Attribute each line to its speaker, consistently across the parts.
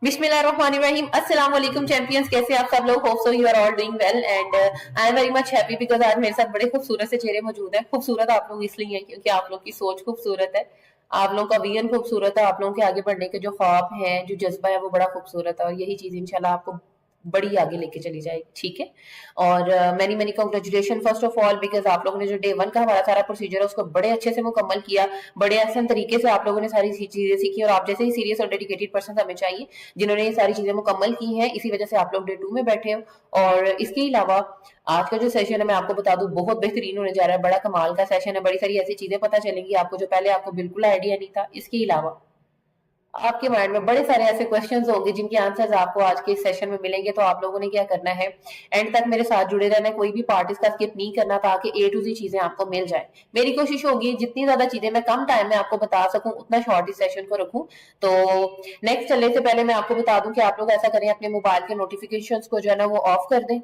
Speaker 1: बिस्मिल्लाहिर्रहमानिर्रहीम। अस्सलाम वालेकुम चैंपियंस, कैसे आप सब लोग? Hope so you are all doing well and I am very much happy because आज मेरे साथ बड़े खूबसूरत से चेहरे मौजूद हैं। खूबसूरत आप लोग इसलिए हैं क्योंकि आप लोग की सोच खूबसूरत है, आप लोगों का विजन खूबसूरत है, आप लोगों के आगे बढ़ने के जो ख्वाब हैं, जो जज्बा है वो बड़ा खूबसूरत है और यही चीज इंशाल्लाह आपको बड़ी आगे लेके चली जाएगी। ठीक है, और many many congratulation first of all because आप लोगों ने जो डे 1 का हमारा सारा प्रोसीजर है उसको बड़े अच्छे से मुकम्मल किया, बड़े आसान तरीके से आप लोगों ने सारी चीजें सीखी और आप जैसे ही सीरियस और डेडिकेटेड पर्सन हमें चाहिए जिन्होंने ये सारी चीजें मुकम्मल की हैं, इसी वजह से आप लोग डे 2 में बैठे हो। और इसके अलावा आज का जो सेशन है मैं आपको बता दूं बहुत बेहतरीन होने जा रहा है, बड़ा कमाल का सेशन है, बड़ी सारी ऐसी चीजें पता चलेंगी आपको जो पहले आपको बिल्कुल आइडिया नहीं था। इसके अलावा आपके माइंड में बड़े सारे ऐसे क्वेश्चंस होंगे जिनके आंसर्स आपको आज के इस सेशन में मिलेंगे। तो आप लोगों ने क्या करना है, एंड तक मेरे साथ जुड़े रहना है, कोई भी पार्ट इसका स्किप नहीं करना ताकि ए टू जी चीजें आपको मिल जाए। मेरी कोशिश होगी जितनी ज्यादा चीजें मैं कम टाइम में आपको बता सकूं उतना शॉर्ट इस सेशन को रखूं। तो नेक्स्ट चलने से पहले मैं आपको बता दूं कि आप लोग ऐसा करें, अपने मोबाइल के नोटिफिकेशंस को जो है ना वो ऑफ कर दें।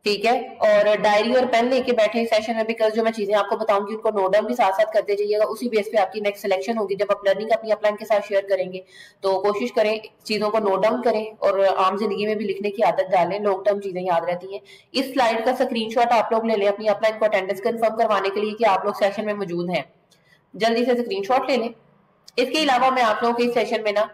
Speaker 1: ठीक है, और डायरी और पेन लेके बैठे सेशन में बिकॉज जो मैं चीजें आपको बताऊंगी उनको नोट डाउन भी साथ साथ करते जाइएगा। उसी बेस पे आपकी नेक्स्ट सिलेक्शन होगी जब आप लर्निंग अपनी अपलाइन के साथ शेयर करेंगे। तो कोशिश करें चीजों को नोट डाउन करें और आम जिंदगी में भी लिखने की आदत डालें, लॉन्ग टर्म चीजें याद रहती हैं। इस स्लाइड का स्क्रीनशॉट आप लोग ले लें अपनी अपलाइन को अटेंडेंस कंफर्म करवाने के लिए कि आप लोग सेशन में मौजूद हैं, जल्दी से स्क्रीनशॉट ले लें। इसके अलावा मैं आप लोगों के इस सेशन में ना,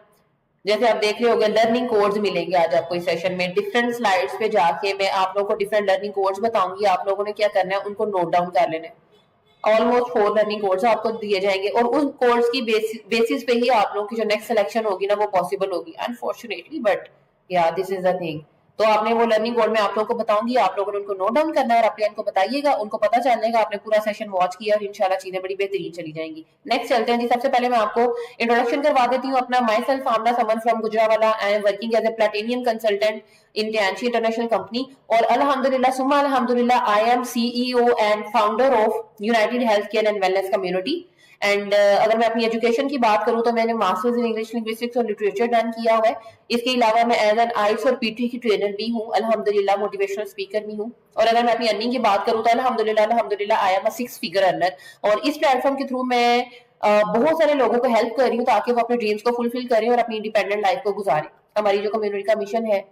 Speaker 1: जैसे आप देख रहे होंगे, लर्निंग कोड्स मिलेंगे आज आपको इस सेशन में। डिफरेंट स्लाइड्स पे जाके मैं आप लोगों को डिफरेंट लर्निंग कोड्स बताऊंगी, आप लोगों ने क्या करना है उनको नोट डाउन कर लेना है। ऑलमोस्ट 4 लर्निंग कोड्स आपको दिए जाएंगे और उन कोड्स की बेसिस पे ही आप लोगों की जो नेक्स्ट सिलेक्शन होगी ना वो पॉसिबल होगी, अनफॉर्चुनेटली, बट या दिस इज द थिंग। तो आपने वो लर्निंग कोड में आप लोगों को बताऊंगी, आप लोगों ने उनको नोट डाउन करना है और अपने को बताइएगा, उनको पता चल जाएगा आपने पूरा सेशन वॉच किया और इंशाल्लाह चीजें बड़ी बेहतरीन चली जाएंगी। नेक्स्ट चलते हैं जी। सबसे पहले मैं आपको इंट्रोडक्शन करवा देती हूँ अपना। Myself Amna Saman from Gujranwala, I am working as a platinum consultant in Tianshi international company और अल्हम्दुलिल्लाह सुम्मा अल्हम्दुलिल्लाह I am CEO and founder of United Health Care and Wellness Community. And अगर मैं अपनी एजुकेशन की बात करूं तो मैंने मास्टर्स इन इंग्लिश लिंग्विस्टिक्स और लिटरेचर डन किया हुआ है। इसके अलावा मैं एज एन आइट्स और पीटी की ट्रेनर भी हूँ, अल्हम्दुलिल्लाह मोटिवेशनल स्पीकर भी हूँ। और अगर मैं अपनी अर्निंग की बात करूं तो अल्हम्दुलिल्लाह I am a 6 figure earner. और इस प्लेटफॉर्म के थ्रू मैं बहुत सारे लोगों को हेल्प कर रही हूँ ताकि वो अपने ड्रीम्स को फुलफिल करें और अपनी इंडिपेंडेंट लाइफ को गुजारें। हमारी जो कम्युनिटी का मिशन है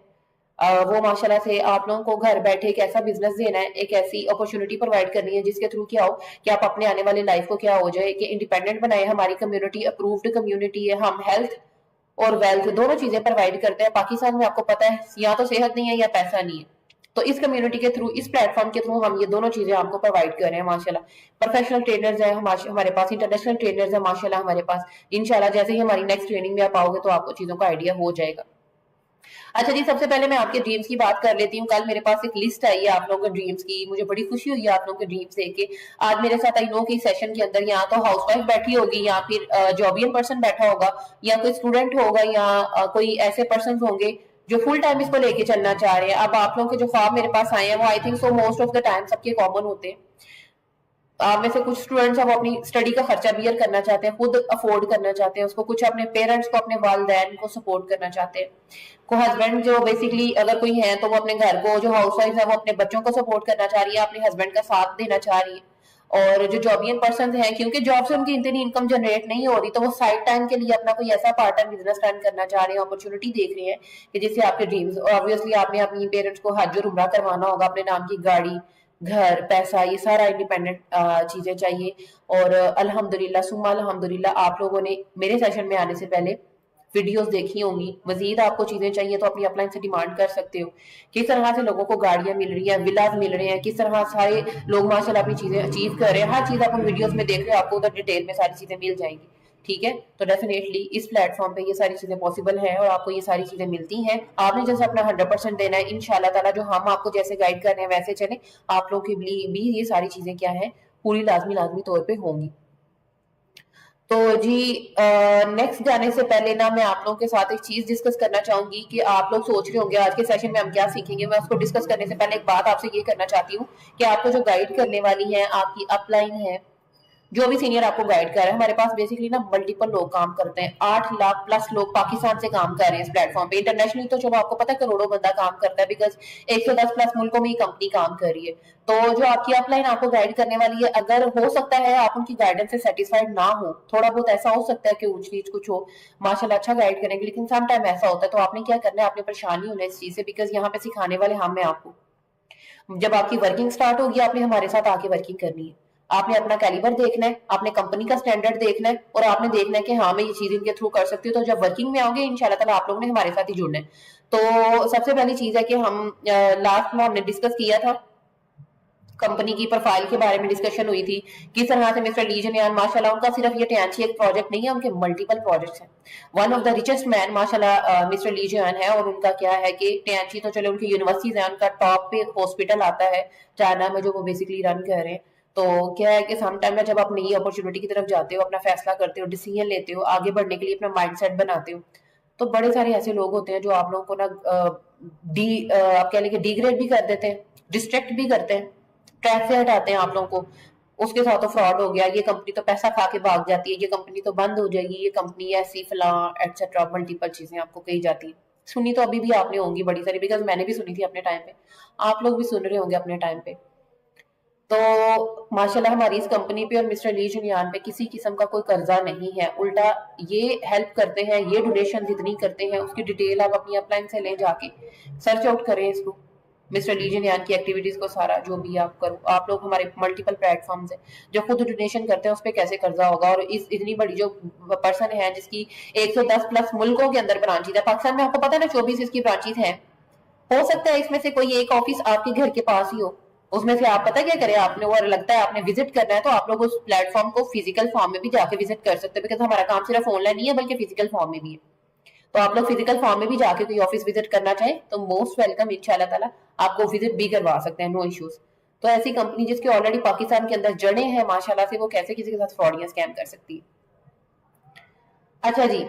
Speaker 1: वो माशाल्लाह से आप लोगों को घर बैठे एक ऐसा बिजनेस देना है, एक ऐसी अपॉर्चुनिटी प्रोवाइड करनी है जिसके थ्रू क्या हो कि आप अपने आने वाली लाइफ को क्या हो जाए कि इंडिपेंडेंट बनाए। हमारी कम्युनिटी अप्रूव्ड कम्युनिटी है, हम हेल्थ और वेल्थ दोनों चीजें प्रोवाइड करते हैं। पाकिस्तान में आपको पता है या तो सेहत नहीं है या पैसा नहीं है, तो इस कम्युनिटी के थ्रू, इस प्लेटफॉर्म के थ्रू हम ये दोनों चीजें आपको प्रोवाइड कर रहे हैं माशाल्लाह। प्रोफेशनल ट्रेनर्स हैं हमारे पास, इंटरनेशनल ट्रेनर्स हैं माशाल्लाह हमारे पास। इंशाल्लाह जैसे ही हमारी नेक्स्ट ट्रेनिंग में आप आओगे तो आपको चीजों का आइडिया हो जाएगा। अच्छा जी, सबसे पहले मैं आपके ड्रीम्स की बात कर लेती हूँ। कल मेरे पास एक लिस्ट आई है आप लोगों के ड्रीम्स की, मुझे बड़ी खुशी हुई है आप लोगों के ड्रीम्स देख के। आज मेरे साथ आई नो कि सेशन के अंदर यहाँ तो हाउसवाइफ बैठी होगी या फिर जॉबियन पर्सन बैठा होगा या कोई स्टूडेंट होगा या कोई ऐसे पर्सन होंगे जो फुल टाइम इसको लेके चलना चाह रहे हैं। अब आप लोगों के जो ख्वाब मेरे पास आए हैं वो I think so most of the time सबके कॉमन होते हैं। आप में से कुछ स्टूडेंट्स अब अपनी स्टडी का खर्चा बियर करना चाहते हैं, खुद अफोर्ड करना चाहते हैं उसको, कुछ अपने पेरेंट्स को, अपने वालिदैन को सपोर्ट करना चाहते हैं। को हस्बैंड जो बेसिकली अगर कोई है तो वो अपने घर को, जो हाउस वाइफ है वो अपने बच्चों को सपोर्ट करना चाह रही है, अपने हस्बैंड का साथ देना चाह रही है। और जो जॉबियन पर्सन हैं क्योंकि जॉब से उनकी इतनी इनकम जनरेट नहीं हो रही तो वो साइड टाइम के लिए अपना कोई ऐसा पार्ट टाइम बिजनेस रन करना चाह रहे हैं, अपॉर्चुनिटी देख रहे हैं कि जिससे आपके ड्रीम्स, ऑब्वियसली आपने अपनी पेरेंट्स को हज और उम्रा करवाना होगा, अपने नाम की गाड़ी, घर, पैसा, ये सारा इंडिपेंडेंट चीजें चाहिए। और अल्हम्दुलिल्लाह सुम्मा अल्हम्दुलिल्लाह आप लोगों ने मेरे सेशन में आने से पहले वीडियोस देखी होंगी। मजीद आपको चीजें चाहिए तो अपनी अपलाइन से डिमांड कर सकते हो। किस तरह से लोगों को गाड़ियां मिल रही हैं, विलाज मिल रहे हैं, किस तरह सारे लोग माशाल्लाह अपनी चीजें अचीव कर रहे हैं, हर चीज आप उन वीडियोस में देख रहे हो, आपको उधर डिटेल में सारी चीजें मिल जाएंगी। ठीक है, तो डेफिनेटली इस प्लेटफॉर्म पे ये सारी चीजें पॉसिबल है और आपको ये सारी चीजें मिलती हैं। आपने जैसे अपना 100% देना है, इंशाल्लाह ताला जो हम आपको जैसे गाइड कर रहे हैं वैसे चले, आप लोग के लिए भी ये सारी चीजें क्या है पूरी लाजमी तौर पे होंगी। तो जी नेक्स्ट जाने से पहले ना मैं आप लोगों के साथ एक चीज डिस्कस करना चाहूंगी कि आप लोग सोच रहे होंगे आज के सेशन में हम क्या सीखेंगे। मैं उसको डिस्कस करने से पहले एक बात आपसे ये करना चाहती हूँ कि आपको जो गाइड करने वाली है आपकी अपलाइन है, जो भी सीनियर आपको गाइड कर रहा है, हमारे पास बेसिकली ना मल्टीपल लोग काम करते हैं, 8 लाख प्लस लोग पाकिस्तान से काम कर रहे हैं इस प्लेटफॉर्म पे। इंटरनेशनली तो चलो आपको पता है करोड़ों बंदा काम करता है, बिकॉज 110 प्लस मुल्कों में ये कंपनी काम कर रही है। तो जो आपकी अपलाइन आपको गाइड करने वाली है, अगर हो सकता है आप उनकी गाइडेंस से सेटिस्फाइड ना हो, थोड़ा बहुत ऐसा हो सकता है कि ऊंच नीच कुछ हो, माशाल्लाह अच्छा गाइड करेंगे, लेकिन सम टाइम ऐसा होता है, तो आपने क्या करना है, आपने परेशानी होना है इस चीज से, बिकॉज यहाँ पे सिखाने वाले हम हैं आपको। जब आपकी वर्किंग स्टार्ट होगी, आपने हमारे साथ आके वर्किंग करनी है। आपने अपना कैलिबर देखना है, आपने कंपनी का स्टैंडर्ड देखना है, और आपने देखना है कि हाँ मैं ये चीज इनके थ्रू कर सकती हूँ। तो जब वर्किंग में आओगे इंशाल्लाह ताला आप लोगों ने हमारे साथ ही जुड़ना है। तो सबसे पहली चीज है कि हम लास्ट में हमने डिस्कस किया था कंपनी की प्रोफाइल के बारे में, डिस्कशन हुई थी किस तरह से मिस्टर ली जिनयान माशाल्लाह, उनका सिर्फ ये टियांची एक प्रोजेक्ट नहीं है, उनके मल्टीपल प्रोजेक्ट्स हैं। One of the richest man माशाल्लाह मिस्टर ली जिनयान है, और उनका क्या है कि टियांची तो चलो उनकी यूनिवर्सिटीज है, उनका टॉप पे हॉस्पिटल आता है चाइना में जो वो बेसिकली रन कर रहे हैं। तो क्या है कि सम टाइम में जब आप नई अपॉर्चुनिटी की तरफ जाते हो, अपना फैसला करते हो, डिसीजन लेते हो, आगे बढ़ने के लिए अपना माइंडसेट बनाते हो, तो बड़े सारे ऐसे लोग होते हैं जो आप लोगों को ना आप कह लेंगे डिग्रेड भी कर देते हैं, डिस्ट्रैक्ट भी करते हैं, ट्रैक से हटाते हैं आप लोगों को। उसके साथ तो फ्रॉड हो गया, ये कंपनी तो पैसा खा के भाग जाती है, ये कंपनी तो बंद हो जाएगी, ये कंपनी ऐसी फला एटसेट्रा, मल्टीपल चीजें आपको कही जाती है। सुनी तो अभी भी आपने होंगी बड़ी सारी, बिकॉज मैंने भी सुनी थी अपने टाइम पे, आप लोग भी सुन रहे होंगे अपने टाइम पे। तो माशाल्लाह हमारी इस कंपनी पे और मिस्टर ली जुनियान पे किसी किस्म का कोई कर्जा नहीं है, उल्टा ये हेल्प करते हैं, ये डोनेशन जितनी करते हैं उसकी डिटेल आप अपनी अपलाइन से ले जाके सर्च आउट करें इसको, मिस्टर ली जुनियान की एक्टिविटीज को, सारा जो भी आप करो। आप लोग हमारे मल्टीपल प्लेटफॉर्म्स है, जो खुद डोनेशन करते हैं उस पर कैसे कर्जा होगा, और इस इतनी बड़ी जो पर्सन है जिसकी 110 प्लस मुल्कों के अंदर ब्रांचेज है, पाकिस्तान में आपको पता है ना 24 इसकी ब्रांचेज हैं, हो सकता है इसमें से कोई एक ऑफिस आपके घर के पास ही हो, उसमें से आप पता क्या करें, आपने वो लगता है आपने विजिट करना है, तो आप लोग उस प्लेटफॉर्म को फिजिकल फॉर्म में भी जाके विजिट कर सकते हैं, बिकॉज हमारा काम सिर्फ ऑनलाइन नहीं है बल्कि फिजिकल फॉर्म में भी है। तो आप लोग फिजिकल फॉर्म में भी जाके कोई ऑफिस विजिट करना चाहें तो मोस्ट वेलकम, इंशाल्लाह ताला आपको विजिट भी करवा सकते हैं, नो इश्यूज। तो ऐसी कंपनी जिसके ऑलरेडी पाकिस्तान के अंदर जड़े हैं माशाल्लाह से, वो कैसे किसी के साथ फ्रॉड या स्कैम कर सकती है। अच्छा जी,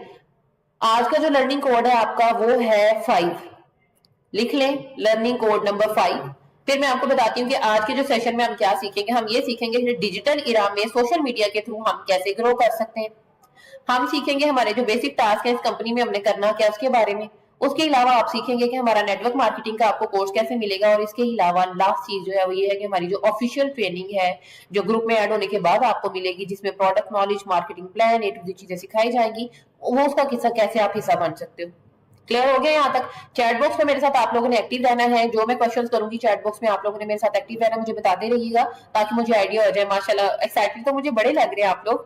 Speaker 1: आज का जो लर्निंग कोड है आपका वो है 5, लिख लें लर्निंग कोड नंबर 5। फिर मैं आपको बताती हूँ कि आज के जो सेशन में हम क्या सीखेंगे। हम ये सीखेंगे कि डिजिटल इरा में सोशल मीडिया के थ्रू हम कैसे ग्रो कर सकते हैं। हम सीखेंगे हमारे जो बेसिक टास्क है इस कंपनी में हमने करना क्या उसके बारे में। उसके अलावा आप सीखेंगे कि हमारा नेटवर्क मार्केटिंग का आपको कोर्स कैसे मिलेगा, और इसके अलावा लास्ट चीज जो है वो ये है कि हमारी जो ऑफिशियल ट्रेनिंग है जो ग्रुप में ऐड होने के बाद आपको मिलेगी, जिसमें product knowledge, marketing plan, A to Z चीजें सिखाई जाएंगी, वो उसका किस्सा कैसे आप हिस्सा बन सकते हो। क्लियर हो गया यहाँ तक। चैट बॉक्स में मेरे साथ आप लोगों ने एक्टिव रहना है, जो मैं क्वेश्चंस करूंगी चैट बॉक्स में आप लोगों ने मेरे साथ एक्टिव रहना, मुझे बताते रहिएगा ताकि मुझे आइडिया हो जाए। माशाल्लाह एक्साइटेड तो मुझे बड़े लग रहे हैं आप लोग,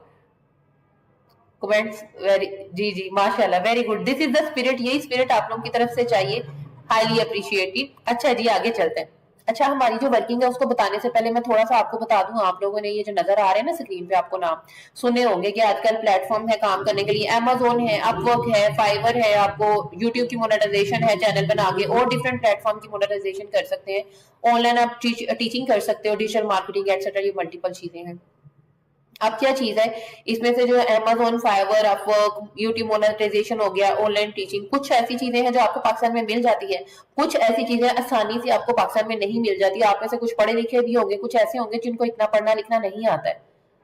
Speaker 1: कमेंट्स वेरी, जी जी माशाल्लाह very good, this is the spirit, यही स्पिरिट आप लोगों की तरफ से चाहिए, हाईली अप्रिशिएटेड। अच्छा जी आगे चलते हैं। अच्छा हमारी जो वर्किंग है उसको बताने से पहले मैं थोड़ा सा आपको बता दूं, आप लोगों ने ये जो नजर आ रहे हैं ना स्क्रीन पे, आपको नाम सुने होंगे कि आजकल प्लेटफॉर्म है काम करने के लिए, अमेजोन है, अपवर्क है, फाइवर है, आपको यूट्यूब की मोनेटाइजेशन है चैनल बना के, और डिफरेंट प्लेटफॉर्म की मोनेटाइजेशन कर सकते हैं, ऑनलाइन आप टीचिंग कर सकते हो, डिजिटल मार्केटिंग एक्सेट्रा, ये मल्टीपल चीजें हैं। अब क्या चीज है इसमें से जो Amazon, Fiverr, Upwork, YouTube monetization हो गया, ऑनलाइन टीचिंग, कुछ ऐसी चीजें हैं जो आपको पाकिस्तान में मिल जाती है, कुछ ऐसी चीजें आसानी से आपको पाकिस्तान में नहीं मिल जाती। आप में से कुछ पढ़े लिखे भी होंगे, कुछ ऐसे होंगे जिनको इतना पढ़ना लिखना नहीं आता है,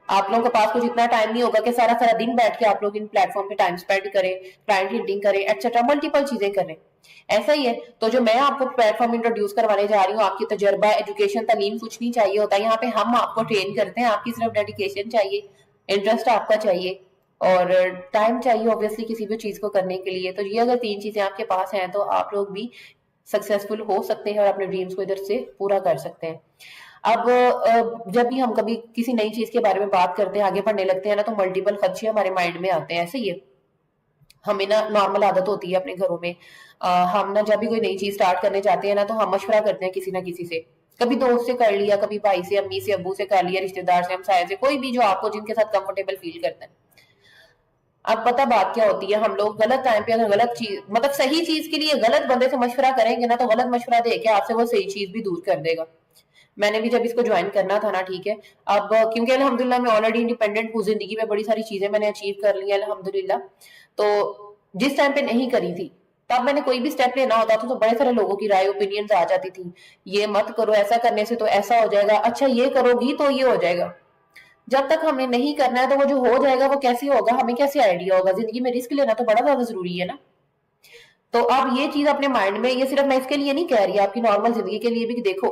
Speaker 1: आप लोगों के पास कुछ इतना टाइम नहीं होगा कि सारा सारा दिन बैठ के आप लोग इन प्लेटफॉर्म पे टाइम स्पेंड करें, क्लाइंट हिंटिंग करें, एक्सेट्रा मल्टीपल चीजें करें। ऐसा ही है, तो जो मैं आपको प्लेटफॉर्म इंट्रोड्यूस करवाने जा रही हूँ, आपकी तजर्बा, एजुकेशन, तालीम कुछ नहीं चाहिए होता यहाँ पे, हम आपको ट्रेन करते हैं, आपकी सिर्फ डेडिकेशन चाहिए, इंटरेस्ट आपका चाहिए, और टाइम चाहिए ऑब्वियसली किसी भी चीज को करने के लिए। तो ये अगर 3 चीजें आपके पास हैं तो आप लोग भी सक्सेसफुल हो सकते हैं और अपने ड्रीम्स को इधर से पूरा कर सकते हैं। अब जब भी हम कभी किसी नई चीज के बारे में बात करते हैं, आगे बढ़ने लगते हैं ना, तो मल्टीपल खदशे हमारे माइंड में आते हैं। ऐसे ही है, हमें ना नॉर्मल आदत होती है अपने घरों में, हम ना जब भी कोई नई चीज स्टार्ट करने जाते हैं ना, तो हम मशवरा करते हैं किसी ना किसी से, कभी दोस्त से कर लिया, कभी भाई से, अम्मी से, अब्बू से कर लिया, रिश्तेदार से, हमसाये से, कोई भी जो आपको जिनके साथ कंफर्टेबल फील करते हैं। अब पता बात क्या होती है, हम लोग गलत टाइम पे अगर गलत चीज, मतलब सही चीज के लिए गलत बंदे से मशवरा करेंगे ना, तो गलत मशवरा दे के आपसे वो सही चीज भी दूर कर देगा। मैंने भी जब इसको ज्वाइन करना था ना, ठीक है, अब क्योंकि अल्हम्दुलिल्लाह मैं ऑलरेडी इंडिपेंडेंट हूँ, जिंदगी में बड़ी सारी चीजें मैंने अचीव कर ली है अल्हम्दुलिल्लाह। तो जिस टाइम पे नहीं करी थी, तब मैंने कोई भी स्टेप लेना होता था तो बड़े सारे लोगों की राय, ओपिनियंस आ जाती थी, ये मत करो, ऐसा करने से तो ऐसा हो जाएगा, अच्छा ये करोगी तो ये हो जाएगा। जब तक हमने नहीं करना है तो वो जो हो जाएगा वो कैसे होगा, हमें कैसे आइडिया होगा। जिंदगी में रिस्क लेना तो बड़ा ज्यादा जरूरी है ना। तो आप ये चीज अपने माइंड में, ये सिर्फ मैं इसके लिए नहीं कह रही, आपकी नॉर्मल जिंदगी के लिए भी, देखो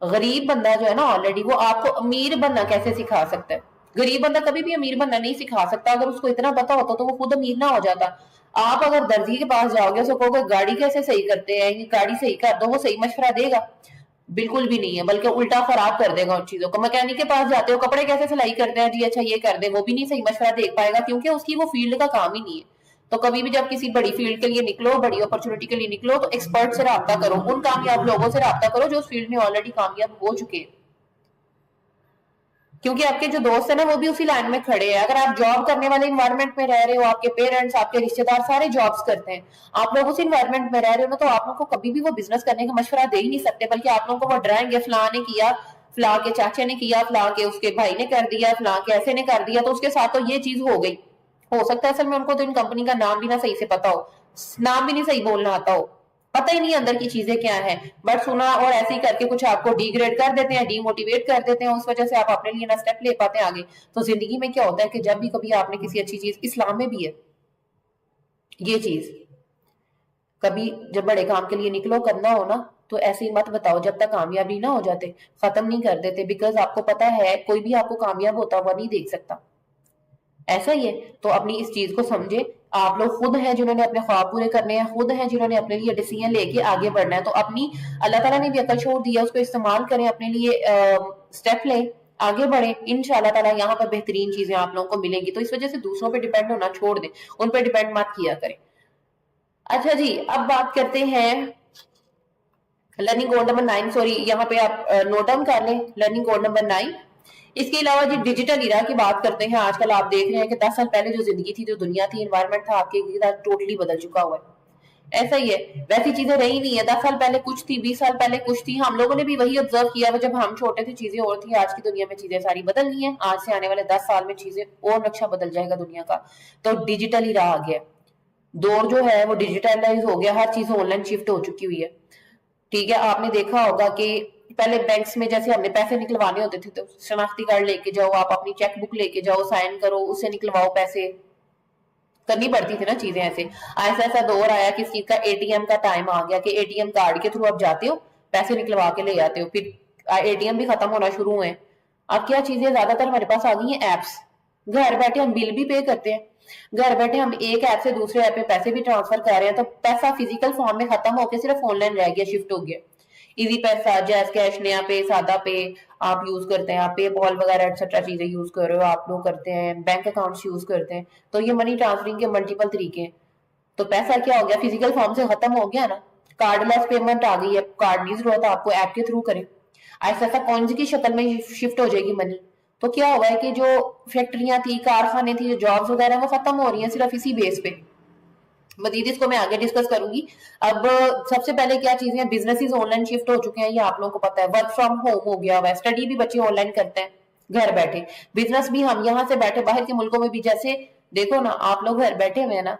Speaker 1: गरीब बंदा जो है ना ऑलरेडी, वो आपको अमीर बनना कैसे सिखा सकता है। गरीब बंदा कभी भी अमीर बनना नहीं सिखा सकता। अगर उसको इतना पता होता तो वो खुद अमीर ना हो जाता। आप अगर दर्जी के पास जाओगे, उसको कहोगे गाड़ी कैसे सही करते हैं, ये गाड़ी सही कर दो, वो सही मशवरा देगा? बिल्कुल भी नहीं है, बल्कि उल्टा खराब कर देगा उन चीजों को। मैकेनिक के पास जाते हो, कपड़े कैसे सिलाई करते हैं जी, अच्छा ये कर दे, वो भी नहीं सही मशवरा दे पाएगा, क्योंकि उसकी वो फील्ड का काम ही नहीं है। तो कभी भी जब किसी बड़ी फील्ड के लिए निकलो, बड़ी अपॉर्चुनिटी के लिए निकलो, तो एक्सपर्ट से रब्ता करो, उन कामयाब लोगों से रब्ता करो जो उस फील्ड में ऑलरेडी कामयाब हो चुके हैं। क्योंकि आपके जो दोस्त है ना वो भी उसी लाइन में खड़े हैं। अगर आप जॉब करने वाले इन्वायरमेंट में रह रहे हो, आपके पेरेंट्स, आपके रिश्तेदार सारे जॉब्स करते हैं, आप लोग उस इन्वायरमेंट में रह रहे हो ना, तो आप लोग को कभी भी वो बिजनेस करने का मशवरा दे ही नहीं सकते, बल्कि आप लोगों को वो डराएंगे, फलां ने किया, फलां के चाचे ने किया, फलां के उसके भाई ने कर दिया, फलां के ऐसे ने कर दिया, तो उसके साथ तो ये चीज हो गई। हो सकता है असल में उनको तो इन कंपनी का नाम भी ना सही से पता हो, नाम भी नहीं सही बोलना आता हो, पता ही नहीं अंदर की चीजें क्या है, बट सुना और ऐसे ही करके कुछ आपको डिग्रेड कर देते हैं, डीमोटिवेट कर देते हैं, उस वजह से आप अपने लिए ना स्टेप ले पाते हैं आगे। तो जिंदगी में क्या होता है कि जब भी कभी आपने किसी अच्छी चीज, इस्लाम में भी है ये चीज, कभी जब बड़े काम के लिए निकलो, करना हो ना, तो ऐसे ही मत बताओ जब तक कामयाबी ना हो जाते, खत्म नहीं कर देते। बिकॉज आपको पता है कोई भी आपको कामयाब होता हुआ नहीं देख सकता, ऐसा ही है। तो अपनी इस चीज को समझे, आप लोग खुद हैं जिन्होंने अपने ख्वाब पूरे करने हैं, खुद हैं जिन्होंने अपने लिए डिसीजन लेके आगे बढ़ना है। तो अपनी, अल्लाह ताला ने भी अकल छोड़ दिया, उसको इस्तेमाल करें, अपने लिए स्टेप लें, आगे बढ़े। इंशाल्लाह ताला यहाँ पर बेहतरीन चीजें आप लोगों को मिलेंगी। तो इस वजह से दूसरों पर डिपेंड होना छोड़ दें, उन पर डिपेंड मत किया करें। अच्छा जी, अब बात करते हैं लर्निंग कोड नंबर 9, सॉरी यहाँ पे आप नोट डाउन कर लें, लर्निंग कोड नंबर 9। इसके अलावा जी डिजिटल इरा की बात करते हैं। आजकल आप देख रहे हैं कि 10 साल पहले जो जिंदगी थी, जो दुनिया थी, एनवायरनमेंट था आपके साथ, टोटली बदल चुका हुआ है। ऐसा ही है, वैसी चीजें रही नहीं है। 10 साल पहले कुछ थी, 20 साल पहले कुछ थी, हम लोगों ने भी वही ऑब्जर्व किया हुआ जब हम छोटे थे, चीजें और थी। आज की दुनिया में चीजें सारी बदल गई हैं। आज से आने वाले 10 साल में चीजें और नक्शा बदल जाएगा दुनिया का। तो डिजिटल इरा आ गया, दौर जो है वो डिजिटलाइज हो गया, हर चीज ऑनलाइन शिफ्ट हो चुकी हुई है। ठीक है, आपने देखा होगा कि पहले बैंक्स में जैसे हमने पैसे निकलवाने होते थे तो शनाख्ती कार्ड लेके जाओ, आप अपनी चेक बुक लेके जाओ, साइन करो, उससे निकलवाओ, पैसे करनी पड़ती थी ना चीजें। ऐसे ऐसा ऐसा दौर आया कि इस चीज का एटीएम का टाइम आ गया कि एटीएम कार्ड के थ्रू आप जाते हो, पैसे निकलवा के ले आते हो। फिर एटीएम भी खत्म होना शुरू हुए। अब क्या चीजें ज्यादातर हमारे पास आ गई हैं, एप्स। घर बैठे हम बिल भी पे करते हैं, घर बैठे हम एक ऐप से दूसरे ऐप पे पैसे भी ट्रांसफर कर रहे हैं। तो पैसा फिजिकल फॉर्म में खत्म होकर सिर्फ ऑनलाइन रह गया, शिफ्ट हो गया। इजी पैसा, जैज कैश, नया पे, सादा पे आप यूज करते हैं, आप पेपॉल वगैरह एक्सेट्रा चीजें यूज कर रहे हो, आप लोग करते हैं, बैंक अकाउंट्स यूज करते हैं। तो ये मनी ट्रांसफरिंग के मल्टीपल तरीके हैं। तो पैसा क्या हो गया, फिजिकल फॉर्म से खत्म हो गया ना, कार्डलेस पेमेंट आ गई है, कार्ड नहीं जरूरत, आपको ऐप के थ्रू करें। ऐसा ऐसा कॉइन्स की शक्ल में शिफ्ट हो जाएगी मनी। तो क्या हुआ है कि जो फैक्ट्रियां थी, कारखाने थी, जो जॉब्स वगैरह वो खत्म हो रही हैं सिर्फ इसी बेस पे। मजीद इसको मैं आगे डिस्कस करूंगी। अब सबसे पहले क्या चीजें, बिजनेसेस ऑनलाइन शिफ्ट हो चुके हैं, ये आप लोगों को पता है। वर्क फ्रॉम होम हो गया हुआ है, स्टडी भी बच्चे ऑनलाइन करते हैं घर बैठे, बिजनेस भी हम यहाँ से बैठे, बाहर के मुल्कों में भी। जैसे देखो ना, आप लोग घर बैठे हुए हैं ना,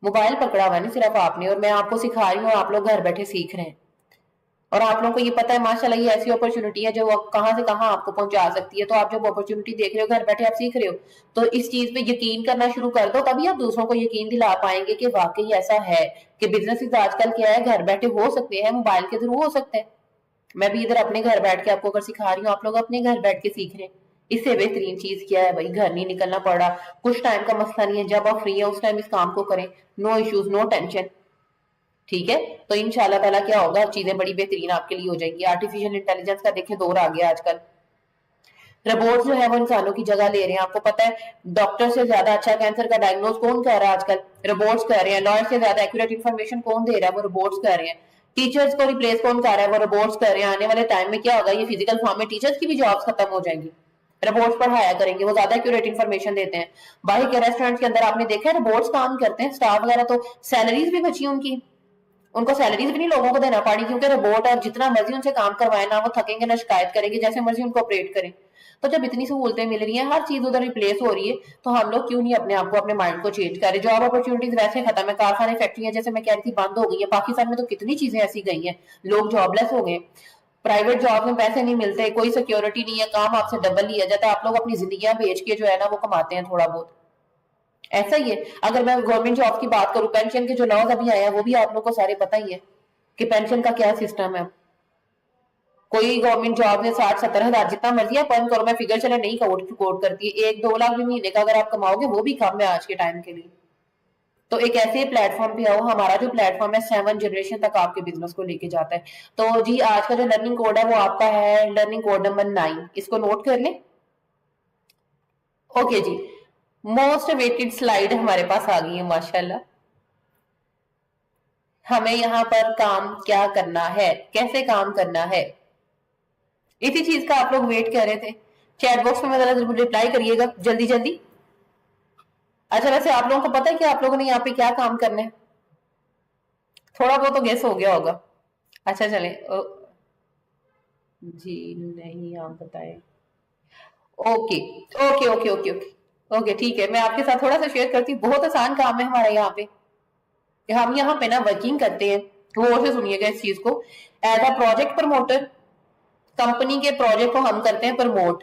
Speaker 1: मोबाइल पकड़ा हुआ है ना सिर्फ आपने, और मैं आपको सिखा रही हूँ, आप लोग घर बैठे सीख रहे हैं। और आप लोगों को ये पता है माशाल्लाह ये ऐसी अपॉर्चुनिटी है जो कहाँ से कहाँ आपको पहुंचा सकती है। तो आप जब अपॉर्चुनिटी देख रहे हो, घर बैठे आप सीख रहे हो, तो इस चीज पे यकीन करना शुरू कर दो, तभी आप दूसरों को यकीन दिला पाएंगे कि वाकई ऐसा है कि बिजनेस आजकल क्या है, घर बैठे हो सकते हैं, मोबाइल के थ्रू हो सकते हैं। मैं भी इधर अपने घर बैठ के आपको अगर सिखा रही हूँ, आप लोग अपने घर बैठ के सीख रहे हैं। इससे बेहतरीन चीज क्या है भाई, घर नहीं निकलना पड़ रहा, कुछ टाइम का मसला नहीं है, जब आप फ्री है उस टाइम इस काम को करें, नो इश्यूज, नो टेंशन। ठीक है, तो इंशाल्लाह ताला क्या होगा, चीजें बड़ी बेहतरीन आपके लिए हो जाएंगी। आर्टिफिशियल इंटेलिजेंस का देखिए दौर आ गया आजकल। रोबोट जो है वो इंसानों की जगह ले रहे हैं। आपको पता है डॉक्टर से ज्यादा अच्छा कैंसर का डायग्नोज कौन कर रहा है आजकल, रोबोट्स कर रहे हैं। लॉयर से ज्यादा एक्यूरेट इन्फॉर्मेशन कौन दे रहा है, वो रोबोट्स कर रहे हैं। टीचर्स को रिप्लेस कौन कर रहा है, वो रोबोट्स कर रहे हैं। आने वाले टाइम में क्या होगा, ये फिजिकल फॉर्म में टीचर्स की भी जॉब्स खत्म हो जाएंगी, रोबोट्स पढ़ाया करेंगे, वो ज्यादा एक्यूरेट इन्फॉर्मेशन देते हैं। बाहर के रेस्टोरेंट के अंदर आपने देखा है रोबोट्स काम करते हैं, स्टाफ वगैरह, तो सैलरीज भी बची उनकी, उनको सैलरीज भी नहीं लोगों को देना पड़ी, क्योंकि रोबोट है, जितना मर्जी उनसे काम करवाए ना, वो थकेंगे ना शिकायत करेंगे, जैसे मर्जी उनको ऑपरेट करें। तो जब इतनी सहूलतें मिल रही हैं, हर चीज उधर रिप्लेस हो रही है, तो हम लोग क्यों नहीं अपने आप को, अपने माइंड को चेंज करें। जॉब अपॉर्चुनिटीज वैसे खत्म है, कारखाने फैक्ट्रियां जैसे मैं कह रही थी बंद हो गई है। पाकिस्तान में तो कितनी चीजें ऐसी गई हैं, लोग जॉबलेस हो गए। प्राइवेट जॉब में पैसे नहीं मिलते, कोई सिक्योरिटी नहीं है, काम आपसे डबल लिया जाता है, आप लोग अपनी जिंदगियां बेच के जो है ना वो कमाते हैं थोड़ा बहुत, ऐसा ही है। अगर मैं गवर्नमेंट जॉब की बात करूं, पेंशन के जो लॉज अभी आए हैं वो भी आप लोग को सारे पता ही है कि पेंशन का क्या सिस्टम है। कोई गवर्नमेंट जॉब में 60-70 हजार जितना मर्जी आप अर्न करो, मैं फिगर चले नहीं कोट करती, 1-2 लाख भी महीने का अगर आप कमाओगे वो भी कम है आज के टाइम के लिए। तो एक ऐसे प्लेटफॉर्म पे आओ, हमारा जो प्लेटफॉर्म है 7 जनरेशन तक आपके बिजनेस को लेके जाता है। तो जी आज का जो लर्निंग कोड है वो आपका है लर्निंग कोड नंबर 9, इसको नोट कर लें। ओके जी, मोस्ट वेटेड स्लाइड हमारे पास आ गई है माशाल्लाह। हमें यहाँ पर काम क्या करना है, कैसे काम करना है, इसी चीज का आप लोग वेट कर रहे थे। चैट बॉक्स में जरा रिप्लाई करिएगा जल्दी जल्दी। अच्छा वैसे आप लोगों को पता है कि आप लोगों ने यहाँ पे क्या काम करना है? थोड़ा बहुत तो गेस हो गया होगा। अच्छा चले जी नहीं आप बताए। Okay okay okay okay okay okay ठीक है, मैं आपके साथ थोड़ा सा शेयर करती हूँ। बहुत आसान काम है हमारे यहाँ पे, हम यहाँ पे ना वर्किंग करते हैं। गौर से सुनिएगा इस चीज को। As a project promoter, company के प्रोजेक्ट को हम करते हैं प्रमोट,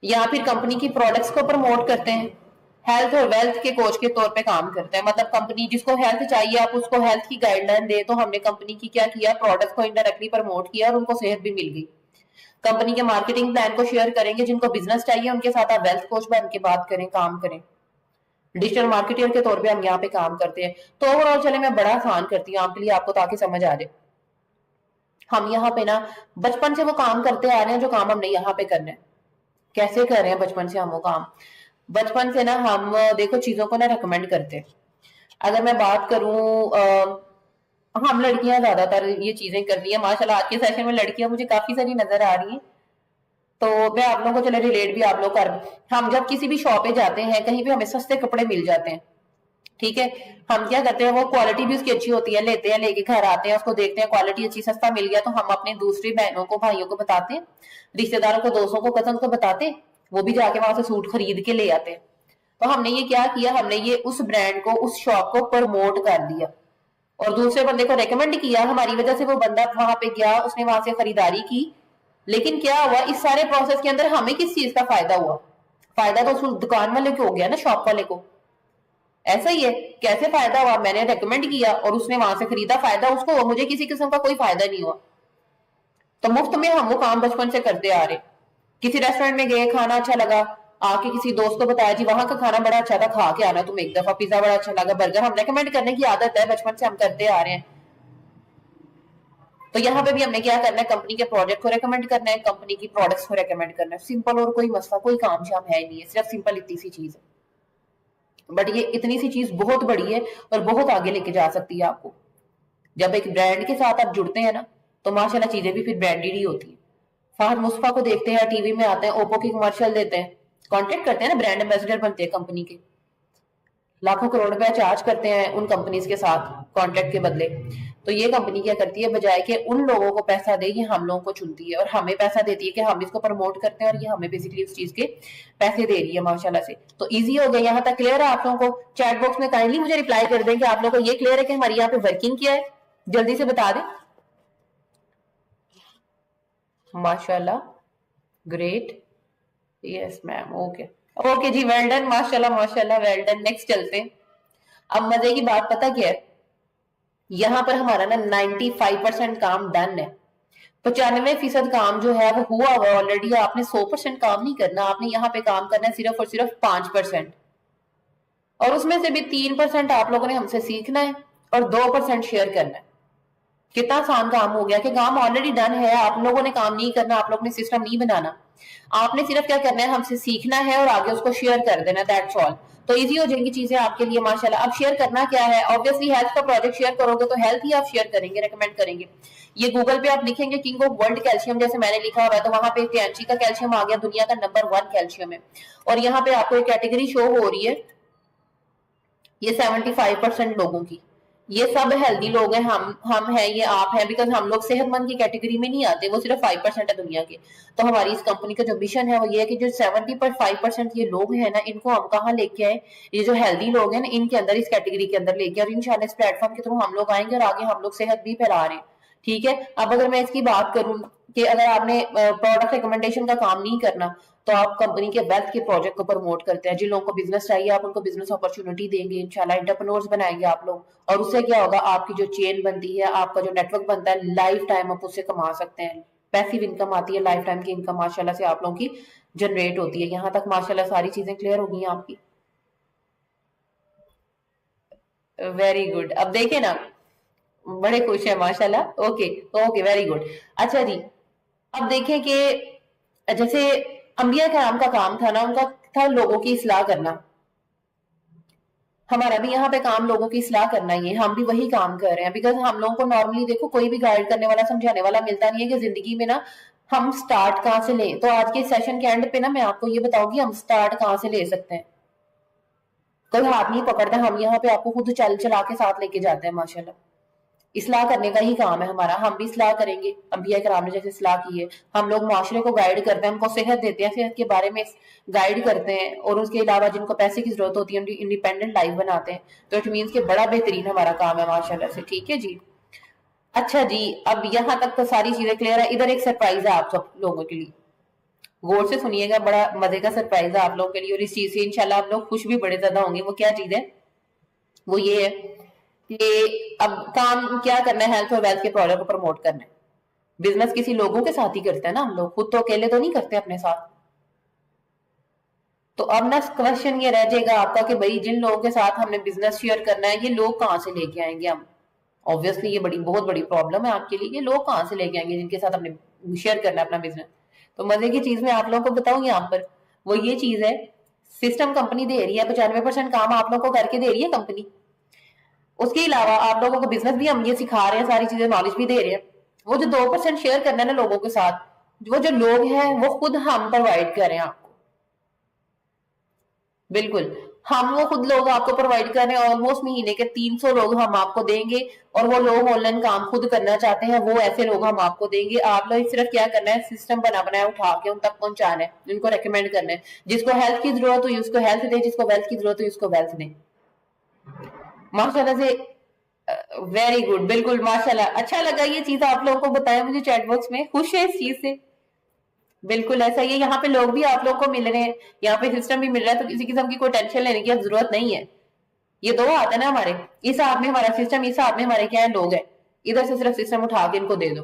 Speaker 1: या फिर कंपनी की प्रोडक्ट्स को प्रमोट करते हैं। हेल्थ और वेल्थ के कोच के तौर पे काम करते हैं, मतलब कंपनी जिसको हेल्थ चाहिए आप उसको हेल्थ की गाइडलाइन दे, तो हमने कंपनी की क्या किया, प्रोडक्ट को इनडायरेक्टली प्रमोट किया और उनको सेहत भी मिल गई। कंपनी के मार्केटिंग प्लान को शेयर करेंगे, जिनको बिजनेस चाहिए उनके साथ आप वेल्थ कोच बन के बात करें, काम करें। डिजिटल मार्केटर के तौर पे हम यहाँ पे काम करते हैं। तो ओवरऑल चले मैं बड़ा आसान करती हूँ आपके लिए, आपको ताकि समझ आ जाए। हम यहाँ पे ना बचपन से वो काम करते आ रहे हैं जो काम हमने यहाँ पे करना है। कैसे कर रहे हैं बचपन से हम वो काम? बचपन से ना हम देखो चीजों को ना रिकमेंड करते हैं। अगर मैं बात करूं, हम लड़कियां ज्यादातर ये चीजें कर रही है माशाल्लाह। आज के सेशन में लड़कियां मुझे काफी सारी नजर आ रही हैं, तो मैं आप लोगों को चले रिलेट भी आप लोग कर। हम जब किसी भी शॉप पे जाते हैं, कहीं पे हमें सस्ते कपड़े मिल जाते हैं, ठीक है, हम क्या करते हैं, वो क्वालिटी भी उसकी अच्छी होती है, लेते हैं, लेके घर आते हैं, उसको देखते हैं, क्वालिटी अच्छी सस्ता मिल गया, तो हम अपने दूसरी बहनों को भाइयों को बताते हैं, रिश्तेदारों को, दोस्तों को, कजन को बताते हैं, वो भी जाके वहां से सूट खरीद के ले आते हैं। तो हमने ये क्या किया, हमने ये उस ब्रांड को, उस शॉप को प्रमोट कर दिया और दूसरे बंदे को रेकमेंड किया। हमारी वजह से वो बंदा वहां पे गया, उसने वहां से खरीदारी की। लेकिन क्या हुआ, इस सारे प्रोसेस के अंदर हमें किस चीज का फायदा हुआ? फायदा तो उस दुकान वाले को हो गया ना, शॉप वाले को। ऐसा ही है, कैसे फायदा हुआ, मैंने रेकमेंड किया और उसने वहां से खरीदा, फायदा उसको हुआ, मुझे किसी किस्म का कोई फायदा नहीं हुआ। तो मुफ्त में हम वो काम बचपन से करते आ रहे। किसी रेस्टोरेंट में गए, खाना अच्छा लगा, आके किसी दोस्त को बताया जी वहां का खाना बड़ा अच्छा था, खा के आना तुम एक दफा, पिज्जा बड़ा अच्छा लगा, बर्गर, हम रेकमेंड करने की आदत है, बचपन से हम करते आ रहे हैं। तो यहाँ पे भी हमने क्या करना है, कंपनी के प्रोजेक्ट को रेकमेंड करना है, कंपनी की प्रोडक्ट्स को रेकमेंड करना है। सिंपल, और कोई मसला, कोई काम शाम है नहीं है, सिर्फ सिंपल इतनी सी चीज है। बट ये इतनी सी चीज बहुत बड़ी है और बहुत आगे लेके जा सकती है आपको। जब एक ब्रांड के साथ आप जुड़ते हैं ना, तो माशाल्लाह चीजें भी फिर ब्रांडेड ही होती है। फहद मुस्तफा को देखते हैं, टीवी में आते हैं, ओप्पो की कमर्शियल देते हैं, कॉन्टेक्ट करते हैं ना, ब्रांड एम्बेसडर बनते हैं कंपनी के, लाखों करोड़ रुपया चार्ज करते हैं उन कंपनीज के साथ कॉन्ट्रैक्ट के बदले। तो ये कंपनी क्या करती है, बजाय कि उन लोगों को पैसा दे, ये हम लोगों को चुनती है और हमें पैसा देती है कि हम इसको प्रमोट करते हैं, और ये हमें बेसिकली उस चीज के पैसे दे रही है माशाल्लाह से। तो इजी हो गया, यहाँ तक क्लियर है आप लोगों को? चैट बॉक्स में काइंडली मुझे रिप्लाई कर दें कि आप लोगों को ये क्लियर है कि हमारी यहाँ पे वर्किंग क्या है, जल्दी से बता दें। माशाल्लाह, great, yes ma'am, okay okay जी, वेल डन, माशाल्लाह माशाल्लाह, वेल डन। नेक्स्ट चलते हैं। अब मजे की बात पता क्या है, यहाँ पर हमारा ना 95% काम डन है। 95% काम जो है वो हुआ हुआ ऑलरेडी। आपने 100% काम नहीं करना, आपने यहाँ पे काम करना है सिर्फ और सिर्फ 5%, और उसमें से भी 3% आप लोगों ने हमसे सीखना है और 2% शेयर करना है। कितना आसान काम हो गया कि काम ऑलरेडी डन है, आप लोगों ने काम नहीं करना, आप लोगों ने सिस्टम नहीं बनाना, आपने सिर्फ क्या करना है, हमसे सीखना है और आगे उसको शेयर कर देना, दैट्स ऑल। तो इजी हो जाएंगी चीजें आपके लिए माशाल्लाह। अब शेयर करना क्या है, ऑब्वियसली हेल्थ का प्रोजेक्ट शेयर करोगे तो हेल्थ ही आप शेयर करेंगे, रेकमेंड करेंगे। ये गूगल पे आप लिखेंगे किंग ऑफ वर्ल्ड कैल्शियम, जैसे मैंने लिखा हुआ है, तो वहां पे कैंची का कैल्शियम आ गया, दुनिया का नंबर 1 कैल्शियम है। और यहाँ पे आपको एक कैटेगरी शो हो रही है, ये 75% लोगों की, ये सब हेल्दी लोग हैं, हम हैं, ये आप हैं, बिकॉज हम लोग सेहतमंद की कैटेगरी में नहीं आते, वो सिर्फ 5% है दुनिया के। तो हमारी इस कंपनी का जो मिशन है वो ये है कि जो 75% ये लोग हैं ना, इनको हम कहाँ लेके आए, ये जो हेल्दी लोग हैं ना, इनके अंदर, इस कैटेगरी के अंदर लेके, और इंशाल्लाह इस प्लेटफॉर्म के थ्रू हम लोग आएंगे और आगे हम लोग सेहत भी फैला रहे हैं, ٹھیک ہے. اب اگر میں اس کی بات کروں کہ اگر آپ نے پروڈکٹ ریکمنڈیشن کا کام نہیں کرنا تو آپ کمپنی کے ویلتھ کے پروجیکٹ کو پروموٹ کرتے ہیں. جن لوگوں کو بزنس چاہیے آپ ان کو بزنس اپرچونٹی دیں گے انشاءاللہ, انٹرپرینورز بنائیں گے آپ لوگ, اور اس سے کیا ہوگا, آپ کی جو چین بنتی ہے, آپ کا جو نیٹ ورک بنتا ہے, لائف ٹائم آپ اس سے کما سکتے ہیں. پیسیو انکم آتی ہے, لائف ٹائم کی انکم ماشاءاللہ سے آپ لوگوں کی جنریٹ ہوتی ہے. یہاں تک ماشاءاللہ ساری چیزیں کلیئر ہو گئی ہیں آپ کی. Very good. اب دیکھیں نا, بڑے خوش ہیں ماشاءاللہ. Okay okay, very good. اچھا جی, اب دیکھیں کہ جیسے انبیاء کرام کا کام تھا نا, ان کا تھا لوگوں کی اصلاح کرنا. ہمارا بھی یہاں پہ کام لوگوں کی اصلاح کرنا ہی ہے, ہم بھی وہی کام کر رہے ہیں. بیکاز ہم لوگوں کو نارملی دیکھو کوئی بھی گائیڈ کرنے والا سمجھانے والا ملتا نہیں ہے کہ زندگی میں نا ہم سٹارٹ کہاں سے لیں. تو آج کے سیشن کے اینڈ پہ نا میں آپ کو یہ بتاؤں گی ہم سٹارٹ کہاں سے لے سکتے ہیں. کوئی ہاتھ نہیں پکڑتا, ہم یہاں پہ آپ کو خود چلا کے ساتھ لے کے جاتے ہیں ماشاءاللہ. اصلاح کرنے کا ہی کام ہے ہمارا, ہم بھی اصلاح کریں گے. انبیاء کرام نے جیسے اصلاح کی ہے, ہم لوگ معاشرے کو گائیڈ کرتے ہیں, ہم کو صحت دیتے ہیں, صحت کے بارے میں گائیڈ کرتے ہیں, اور اس کے علاوہ جن کو پیسے کی ضرورت ہوتی ہے ان کی انڈیپینڈنٹ لائف بناتے ہیں. تو اٹ مینس کہ بڑا بہترین ہمارا کام ہے ماشاءاللہ سے. ٹھیک ہے جی. اچھا جی, اب یہاں تک تو ساری چیزیں کلیئر ہے. ادھر ایک سرپرائز ہے آپ سب لوگوں کے لیے, غور سے سنیے گا, بڑا مزے کا سرپرائز ہے آپ لوگوں کے لیے, اور اس چیز سے انشاءاللہ آپ لوگ خوش بھی بڑے زیادہ ہوں گے. وہ کیا چیز ہے, وہ یہ ہے کہ اب کام کیا کرنا ہے, ہیلتھ اور ویلتھ کے پروڈکٹ کو پروموٹ کرنا ہے. بزنس کسی لوگوں کے ساتھ ہی کرتے ہیں نا ہم لوگ, خود تو اکیلے تو نہیں کرتے اپنے ساتھ. تو اب نا کوشچن یہ رہ جائے گا آپ کا کہ بھائی جن لوگوں کے ساتھ ہم نے بزنس شیئر کرنا ہے, یہ لوگ کہاں سے لے کے آئیں گے ہم. obviously یہ بہت بڑی پرابلم ہے آپ کے لیے, یہ لوگ کہاں سے لے کے آئیں گے جن کے ساتھ ہم نے شیئر کرنا ہے اپنا بزنس. تو مزے کی چیز میں آپ لوگوں کو بتاؤں یہاں پر, وہ یہ چیز ہے, سسٹم کمپنی دے رہی ہے, 95% کام آپ لوگوں کو کر کے دے رہی ہے کمپنی. اس کے علاوہ آپ لوگوں کو بزنس بھی ہم یہ سکھا رہے ہیں, ساری چیزیں نالج بھی دے رہے ہیں. وہ جو 2% شیئر کرنا ہے نا لوگوں کے ساتھ, وہ جو لوگ ہیں وہ خود ہم پرووائڈ کر رہے ہیں آپ کو. بالکل ہم وہ خود لوگ آپ کو پرووائڈ کر رہے ہیں. آلموسٹ مہینے کے 300 لوگ ہم آپ کو دیں گے, اور وہ لوگ آن لائن کام خود کرنا چاہتے ہیں, وہ ایسے لوگ ہم آپ کو دیں گے. آپ لوگ صرف کیا کرنا ہے, سسٹم بنا اٹھا کے ان تک پہنچانا ہے, ان کو ریکمینڈ کرنا ہے. جس کو ہیلتھ کی ضرورت ہوئی اس کو ہیلتھ دے, جس کو ویلتھ کی ضرورت ہوئی اس کو ویلتھ دیں. ماشاءاللہ سے ویری گڈ, بالکل ماشاءاللہ. اچھا لگا یہ چیز آپ لوگوں کو بتایا مجھے چیٹ باکس میں, خوش ہے اس چیز سے. بالکل ایسا ہی ہے, یہاں پہ لوگ بھی آپ لوگ کو مل رہے ہیں, یہاں پہ سسٹم بھی مل رہا ہے, تو کسی قسم کی کوئی ٹینشن لینے کی ضرورت نہیں ہے. یہ دو ہاتھ ہے نا ہمارے, اس ہاتھ میں ہمارا سسٹم, اس ہاتھ میں ہمارے کیا ہے لوگ ہیں. ادھر سے صرف سسٹم اٹھا کے ان کو دے دو,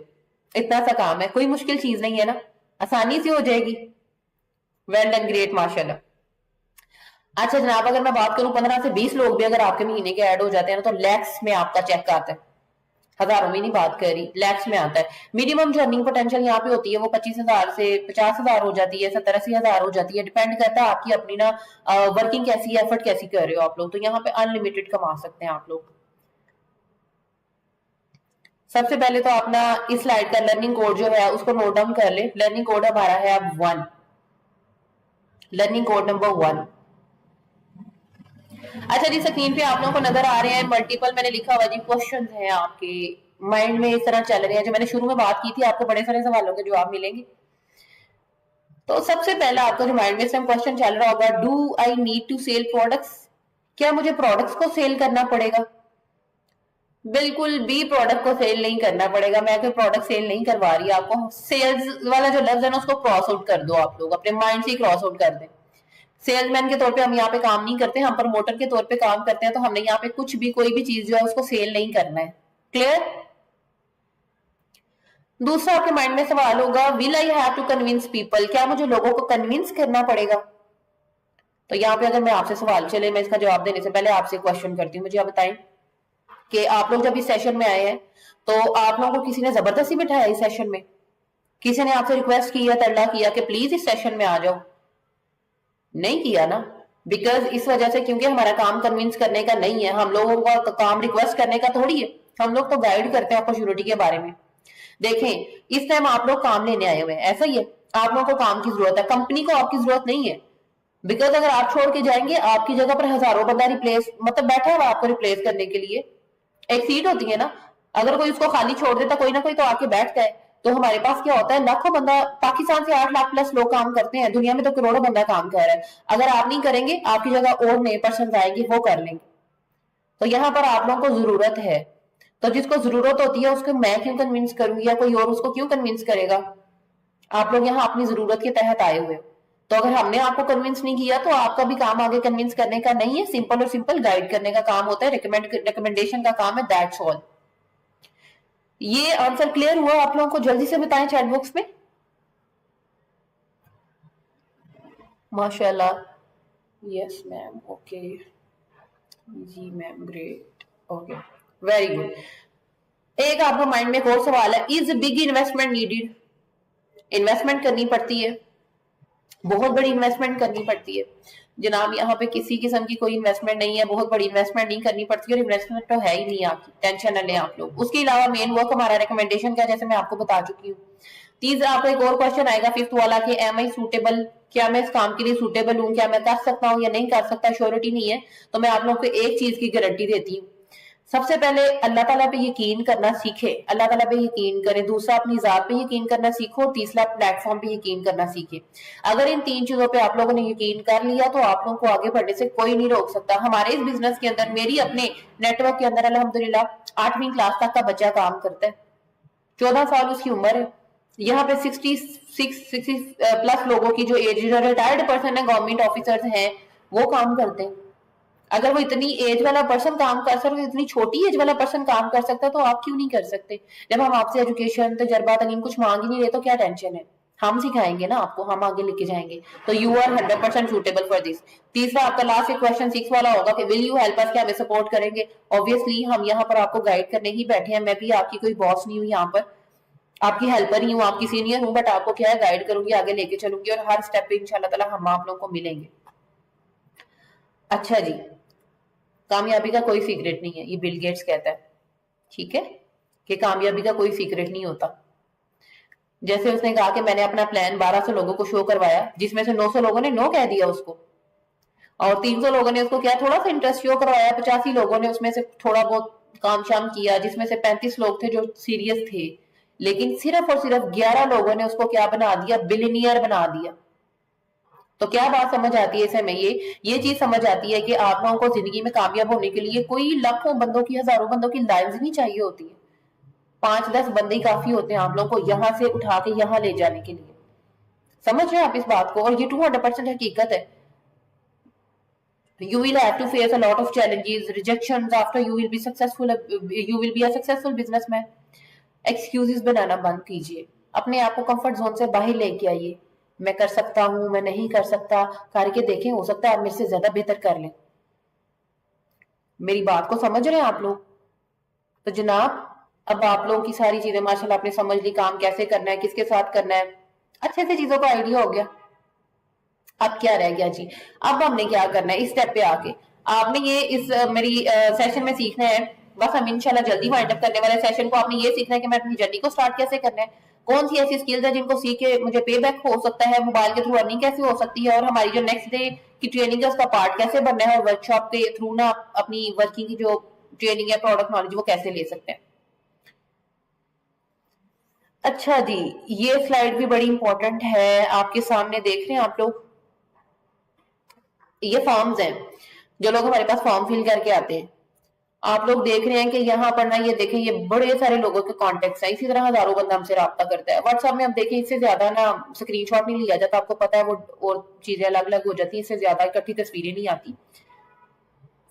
Speaker 1: اتنا سا کام ہے, کوئی مشکل چیز نہیں ہے نا, آسانی سے ہو جائے گی. ویل ڈن, گریٹ, ماشاءاللہ. اچھا جناب, اگر میں بات کروں 15 سے 20 لوگ بھی اگر آپ کے مہینے کے ایڈ ہو جاتے ہیں نا, تو لیکس میں آپ کا چیک آتا ہے, ہزاروں میں نہیں بات کر رہی, لیکس میں آتا ہے. منیمم جو ارننگ پوٹینشیل یہاں پہ ہوتی ہے وہ 25,000 سے 50,000 ہو جاتی ہے, 70-80,000 ہو جاتی ہے. ڈیپینڈ کرتا ہے آپ کی اپنی نا ورکنگ کیسی ہے, ایفرٹ کیسی کر رہے ہو آپ لوگ. تو یہاں پہ انلمیٹڈ کما سکتے ہیں آپ لوگ. سب سے پہلے تو آپ نا اس سلائیڈ کا لرننگ کوڈ جو ہے اس کو نوٹ ڈاؤن کر لیں. لرننگ کوڈ ہمارا ہے اب 1, لرننگ کوڈ نمبر 1. اچھا جی, سکرین پہ آپ لوگوں کو نظر آ رہے ہیں ملٹیپل, میں نے لکھا ہوا جی کوشچن ہیں آپ کے مائنڈ میں اس طرح چل رہے ہیں. جو میں نے شروع میں بات کی تھی, آپ کو بڑے سارے سوالوں کے جواب ملیں گے. تو سب سے پہلا آپ کا جو مائنڈ میں اس ٹائم کوشچن چل رہا ہوگا, do I need to sell products, کیا مجھے پروڈکٹس کو سیل کرنا پڑے گا. بالکل بھی پروڈکٹ کو سیل نہیں کرنا پڑے گا. میں کوئی پروڈکٹ سیل نہیں کروا رہی آپ کو. سیلز والا جو لفظ ہے نا اس کو کراس آؤٹ کر دو, آپ لوگ اپنے مائنڈ سے ہی کراس آؤٹ کر دیں. سیلز مین کے طور پہ ہم یہاں پہ کام نہیں کرتے, ہم پروموٹر کے طور پہ کام کرتے ہیں. تو ہم نے یہاں پہ کچھ بھی کوئی بھی چیز جو ہے اس کو سیل نہیں کرنا ہے. کلیئر. دوسرا آپ کے مائنڈ میں سوال ہوگا, will I have to convince people, کیا مجھے لوگوں کو کنوینس کرنا پڑے گا. تو یہاں پہ اگر میں آپ سے سوال چلے, میں اس کا جواب دینے سے پہلے آپ سے کوشچن کرتی ہوں. مجھے آپ بتائیں کہ آپ لوگ جب اس سیشن میں آئے ہیں تو آپ لوگوں کو کسی نے زبردستی بٹھایا اس سیشن میں, کسی نے آپ سے ریکویسٹ کیا, ترلا کیا کہ پلیز اس سیشن میں آ جاؤ. نہیں کیا نا, بیکاز اس وجہ سے کیونکہ ہمارا کام کنوینس کرنے کا نہیں ہے, ہم لوگوں کا کام ریکویسٹ کرنے کا تھوڑی ہے. ہم لوگ تو گائیڈ کرتے ہیں اپرچونٹی کے بارے میں. دیکھیں اس ٹائم آپ لوگ کام لینے آئے ہوئے ہیں, ایسا ہی ہے, آپ لوگوں کو کام کی ضرورت ہے, کمپنی کو آپ کی ضرورت نہیں ہے. بیکاز اگر آپ چھوڑ کے جائیں گے, آپ کی جگہ پر ہزاروں بندہ ریپلیس مطلب بیٹھا ہوا آپ کو ریپلیس کرنے کے لیے. ایک سیٹ ہوتی ہے نا, اگر کوئی اس کو خالی چھوڑ دیتا, کوئی نہ کوئی تو آ کے بیٹھتا ہے. تو ہمارے پاس کیا ہوتا ہے, لاکھوں بندہ, پاکستان سے 8 لاکھ پلس لوگ کام کرتے ہیں, دنیا میں تو کروڑوں بندہ کام کر رہا ہے. اگر آپ نہیں کریں گے, آپ کی جگہ اور نئے پرسن آئے گی, وہ کر لیں گے. تو یہاں پر آپ لوگوں کو ضرورت ہے. तो जिसको जरूरत होती है उसको मैं क्यों कन्विंस करूंगी, या कोई और उसको क्यों कन्विंस करेगा? आप लोग यहाँ अपनी जरूरत के तहत आए हुए हो, तो अगर हमने आपको कन्विंस नहीं किया तो आपका भी काम आगे कन्विंस करने का नहीं है, सिंपल और सिंपल गाइड करने का काम होता है, रिकमेंडेशन का काम है, दैट्स ऑल। ये आंसर क्लियर हुआ आप लोगों को? जल्दी से बताएं चैट बॉक्स में। माशाल्लाह, यस मैम, ओके जी ma'am, great, okay, very good. एक आपको माइंड में एक और सवाल है, is big investment needed? Investment करनी पड़ती है, बहुत बड़ी इन्वेस्टमेंट करनी पड़ती है जनाब। यहाँ पे किसी किस्म की कोई इन्वेस्टमेंट नहीं है, बहुत बड़ी इन्वेस्टमेंट नहीं करनी पड़ती, और इन्वेस्टमेंट तो है ही नहीं आपकी, टेंशन न लें आप लोग। उसके अलावा मेन वर्क हमारा रिकमेंडेशन का, जैसे मैं आपको बता चुकी हूँ। तीसरा आपको एक और क्वेश्चन आएगा, फिफ्थ वाला, कि एम आई सूटेबल, क्या मैं इस काम के लिए सूटेबल हूँ, क्या मैं कर सकता हूँ या नहीं कर सकता, श्योरिटी नहीं है। तो मैं आप लोगों को एक चीज की गारंटी देती हूँ, सबसे पहले अल्लाह ताला पे यकीन करना सीखे, अल्लाह ताला पे यकीन करें। दूसरा अपनी जात पे यकीन करना सीखो। तीसरा प्लेटफॉर्म पे यकीन करना सीखे। अगर इन तीन चीजों पे आप लोगों ने यकीन कर लिया तो आप लोगों को आगे बढ़ने से कोई नहीं रोक सकता। हमारे इस बिजनेस के अंदर, मेरी अपने नेटवर्क के अंदर अल्हम्दुलिल्लाह 8वीं क्लास तक का बच्चा काम करता है, 14 साल उसकी उम्र है। यहाँ पे 60 प्लस लोगों की जो एज, रिटायर्ड पर्सन है, गवर्नमेंट ऑफिसर्स हैं, वो काम करते हैं। अगर वो इतनी एज वाला पर्सन काम कर सकता है, इतनी छोटी एज वाला पर्सन काम कर सकता है, तो आप क्यों नहीं कर सकते? जब हम आपसे एजुकेशन, तजर्बा, तालीम कुछ मांग ही नहीं रहे तो क्या टेंशन है? हम सिखाएंगे ना आपको, हम आगे लेके जाएंगे। तो you are 100% suitable for this. तीसरा आपका लास्ट क्वेश्चन 6 वाला होगा कि विल यू हेल्प अस, क्या हमें सपोर्ट करेंगे? ऑब्वियसली हम यहाँ पर आपको गाइड करने ही बैठे हैं। मैं भी आपकी कोई बॉस नहीं हूँ, यहाँ पर आपकी हेल्पर ही हूँ, आपकी सीनियर हूँ, बट आपको क्या है, गाइड करूंगी, आगे लेके चलूंगी, और हर स्टेप पे इंशाल्लाह ताला हम आप लोगों को मिलेंगे। अच्छा जी, कामयाबी का कोई सीक्रेट नहीं है, ये बिल गेट्स कहता है, ठीक है, कि कामयाबी का कोई सीक्रेट नहीं होता। जैसे उसने कहा कि मैंने अपना प्लान 1200 लोगों को शो करवाया, जिसमें से 900 लोगों ने नो कह दिया उसको, और 300 लोगों ने उसको क्या, थोड़ा सा इंटरेस्ट शो करवाया। 85 लोगों ने उसमें से थोड़ा बहुत काम शाम किया, जिसमें से 35 लोग थे जो सीरियस थे, लेकिन सिर्फ और सिर्फ 11 लोगों ने उसको क्या बना दिया, बिलियनियर बना दिया। तो क्या बात समझ आती है इसमें? ये चीज समझ आती है कि आप लोगों को जिंदगी में कामयाब होने के लिए कोई लाखों बंदों की, हजारों बंदों की लाइव्स नहीं चाहिए होती है, 5-10 बंदे ही काफी होते हैं आप लोगों को यहाँ से उठा के यहाँ ले जाने के लिए। समझ रहे हैं आप इस बात को? और ये 200% हकीकत है। You will have to face a lot of challenges, rejections after you will be successful, you will be a successful businessman. Excuses बनाना बंद कीजिए, अपने आप को कंफर्ट जोन से बाहर लेके आइए। मैं कर सकता हूं, मैं नहीं कर सकता, करके देखें, हो सकता है आप मेरे से ज्यादा बेहतर कर लें। मेरी बात को समझ रहे हैं आप लोग? तो जनाब, अब आप लोगों की सारी चीजें माशाल्लाह आपने समझ ली, काम कैसे करना है, किसके साथ करना है, अच्छे से चीजों का आइडिया हो गया। अब क्या रह गया जी? अब हमने क्या करना है इस स्टेप पे आके? आपने ये इस मेरी सेशन में सीखना है, बस हम इंशाल्लाह जल्दी वाइंड अप करने वाले सेशन को। आपने ये सीखना है कि मैं अपनी जर्नी को स्टार्ट कैसे करना है, कौन सी ऐसी स्किल्स है जिनको सीख के मुझे पे बैक हो सकता है, मोबाइल के थ्रू अर्निंग कैसे हो सकती है, और हमारी जो नेक्स्ट डे की ट्रेनिंग है उसका पार्ट कैसे बनना है, और वर्कशॉप के थ्रू ना अपनी वर्किंग की जो ट्रेनिंग है, प्रोडक्ट नॉलेज, वो कैसे ले सकते हैं। अच्छा जी, ये स्लाइड भी बड़ी इंपॉर्टेंट है, आपके सामने देख रहे हैं आप लोग, ये फॉर्म्स हैं जो लोग हमारे पास फॉर्म फिल करके आते हैं। आप लोग देख रहे हैं कि यहाँ पर ना, ये देखें, ये बड़े सारे लोगों के कॉन्टेक्ट हैं, इसी तरह हजारों बंदा हमसे राब्ता करता है। व्हाट्सएप में आप देखें, इससे ज्यादा ना स्क्रीनशॉट नहीं लिया जाता, आपको पता है, वो और चीजें अलग अलग हो जाती है, इससे ज्यादा इकट्ठी तस्वीरें नहीं आती।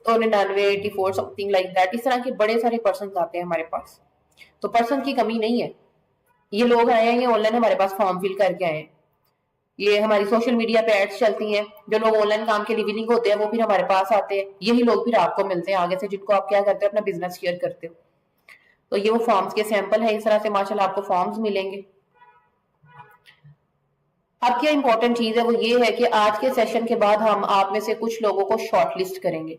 Speaker 1: तो 99, 84 समथिंग लाइक दैट, इस तरह के बड़े सारे पर्सन आते हैं हमारे पास। तो पर्सन की कमी नहीं है, ये लोग आए हैं, ये ऑनलाइन हमारे पास फॉर्म फिल करके आए हैं। ये हमारी सोशल मीडिया पे एड्स चलती हैं, जो लोग ऑनलाइन काम के लिए विलिंग होते हैं वो फिर हमारे पास आते हैं, यही लोग फिर आपको मिलते हैं आगे से, जिनको आप क्या करते हो, अपना बिजनेस शेयर करते हो। तो ये वो फॉर्म्स के सैंपल है, इस तरह से माशाल्लाह आपको फॉर्म्स मिलेंगे। अब क्या इंपॉर्टेंट चीज है, वो ये है कि आज के सेशन के बाद हम आप में से कुछ लोगों को शॉर्टलिस्ट करेंगे।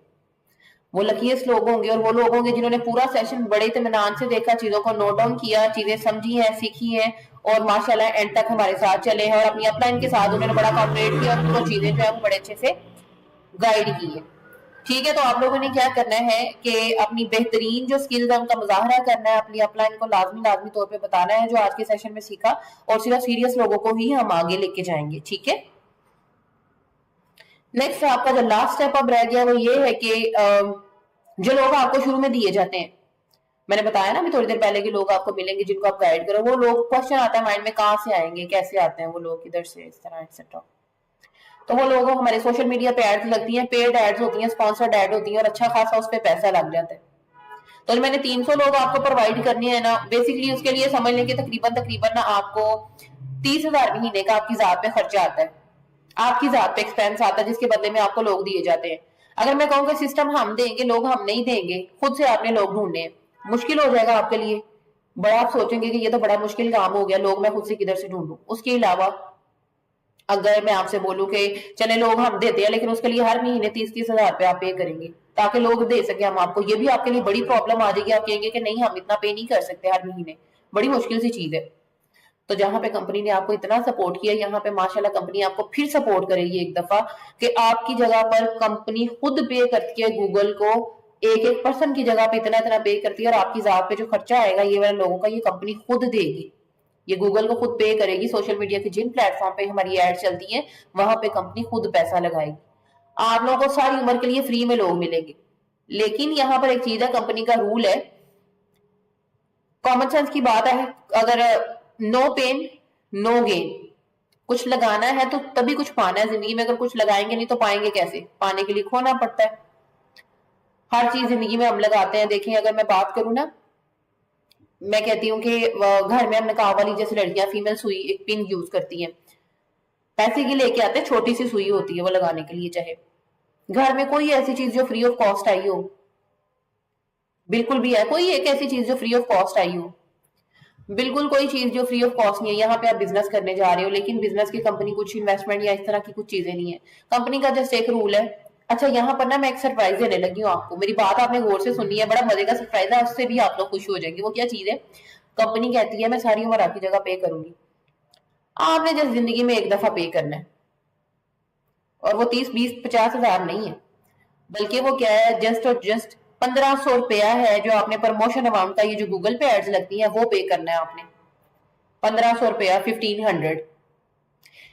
Speaker 1: वो लकीस्ट लोग होंगे, और वो लोग होंगे जिन्होंने पूरा सेशन बड़े इत्मीनान से देखा, चीजों को नोट डाउन किया, चीजें समझी हैं, सीखी हैं, और माशाल्लाह एंड तक हमारे साथ चले हैं, और अपनी अपलाइन के साथ उन्होंने बड़ा कॉपरेट किया, और उनको चीजें जो है वो बड़े अच्छे से गाइड की है। ठीक है, तो आप लोगों ने क्या करना है कि अपनी बेहतरीन जो स्किल्स है उनका मुजाहरा करना है, अपनी अपलाइन को लाजमी तौर पे बताना है जो आज के सेशन में सीखा, और सिर्फ सीरियस लोगों को ही हम आगे लेके जाएंगे। ठीक है, नेक्स्ट आपका जो लास्ट स्टेप अब रह गया वो ये है कि जो लोग आपको शुरू में दिए जाते हैं, میں نے بتایا نا ابھی تھوڑی دیر پہلے کہ لوگ آپ کو ملیں گے جن کو آپ گائیڈ کرو, وہ لوگ کوشچن آتا ہے مائنڈ میں کہاں سے آئیں گے, کیسے آتے ہیں وہ لوگ, ادھر سے اس طرح ایٹسٹرا. تو وہ لوگوں ہمارے سوشل میڈیا پہ ایڈز لگتی ہیں, پیڈ ایڈز ہوتی ہیں, اسپانسرڈ ایڈ ہوتی ہیں, اور اچھا خاصا اس پہ پیسہ لگ جاتا ہے. تو میں نے 300 لوگ آپ کو پرووائڈ کرنے ہیں نا, بیسکلی اس کے لیے سمجھ لیں کہ تقریباً نا آپ کو 30,000 مہینے کا آپ کی ذات پہ خرچہ آتا ہے, آپ کی ذات پہ ایکسپینس آتا ہے, جس کے بدلے میں آپ کو لوگ دیے جاتے ہیں. اگر میں کہوں کہ سسٹم ہم دیں گے, لوگ ہم نہیں دیں گے, خود سے آپ نے لوگ ڈھونڈنے ہیں, مشکل ہو جائے گا آپ کے لیے. بڑا آپ سوچیں گے کہ یہ تو بڑا مشکل کام ہو گیا, لوگ میں خود سے کدھر سے ڈھونڈوں. اس کے علاوہ اگر میں آپ سے بولوں کہ چلے لوگ ہم دیتے ہیں, لیکن اس کے لیے ہر مہینے 30,000 روپے آپ پے کریں گے تاکہ لوگ دے سکیں ہم آپ کو, یہ بھی آپ کے لیے بڑی پرابلم آ جائے گی. آپ کہیں گے کہ نہیں ہم اتنا پے نہیں کر سکتے ہر مہینے, بڑی مشکل سی چیز ہے. تو جہاں پہ کمپنی نے آپ کو اتنا سپورٹ کیا, یہاں پہ ماشاءاللہ کمپنی آپ کو پھر سپورٹ کرے گی ایک دفعہ, کہ آپ کی جگہ پر کمپنی خود پے کرتی ہے گوگل کو, ایک پرسن کی جگہ پہ اتنا پے کرتی ہے, اور آپ کی ذات پہ جو خرچہ آئے گا یہ والے لوگوں کا, یہ کمپنی خود دے گی, یہ گوگل کو خود پے کرے گی. سوشل میڈیا کے جن پلیٹ فارم پہ ہماری ایڈ چلتی ہیں وہاں پہ کمپنی خود پیسہ لگائے گی. آپ لوگوں کو ساری عمر کے لیے فری میں لوگ ملیں گے. لیکن یہاں پر ایک چیز ہے, کمپنی کا رول ہے, کامن سینس کی بات ہے, اگر نو پین نو گین, کچھ لگانا ہے تو تبھی کچھ پانا ہے زندگی میں, اگر کچھ لگائیں گے نہیں تو پائیں گے کیسے, پانے کے لیے کھونا پڑتا ہے. ہر چیز زندگی میں ہم لگاتے ہیں. دیکھیں اگر میں بات کروں نا, میں کہتی ہوں کہ گھر میں ہم نے کہا والی جیسے لڑکیاں فیمل سوئی ایک پن یوز کرتی ہیں, پیسے کی لے کے آتے ہیں, چھوٹی سی سوئی ہوتی ہے وہ لگانے کے لیے. چاہے گھر میں کوئی ایسی چیز جو فری آف کاسٹ آئی ہو, بالکل بھی ہے کوئی ایک ایسی چیز جو فری آف کاسٹ آئی ہو, بالکل کوئی چیز جو فری آف کاسٹ نہیں ہے. یہاں پہ آپ بزنس کرنے جا رہے ہو, لیکن بزنس کی کمپنی کچھ انویسٹمنٹ یا اس طرح کی کچھ چیزیں نہیں ہے. کمپنی کا جسٹ ایک رول ہے. اچھا یہاں پر نا میں ایک سرپرائز دینے لگی ہوں آپ کو, میری بات آپ نے غور سے سنی ہے, بڑا مزے کا سرپرائز ہے, اس سے بھی آپ لوگ خوش ہو جائیں گے. وہ کیا چیز ہے, کمپنی کہتی ہے میں ساری عمر آپ کی جگہ پے کروں گی, آپ نے جس زندگی میں ایک دفعہ پے کرنا ہے, اور وہ 30 20 50 ہزار نہیں ہے, بلکہ وہ کیا ہے, جسٹ اور جسٹ 1500 روپیہ ہے جو آپ نے پروموشن اماؤنٹ کا, یہ جو گوگل پہ ایڈز لگتی ہیں وہ پے کرنا ہے آپ نے, 1500 روپیہ 1500.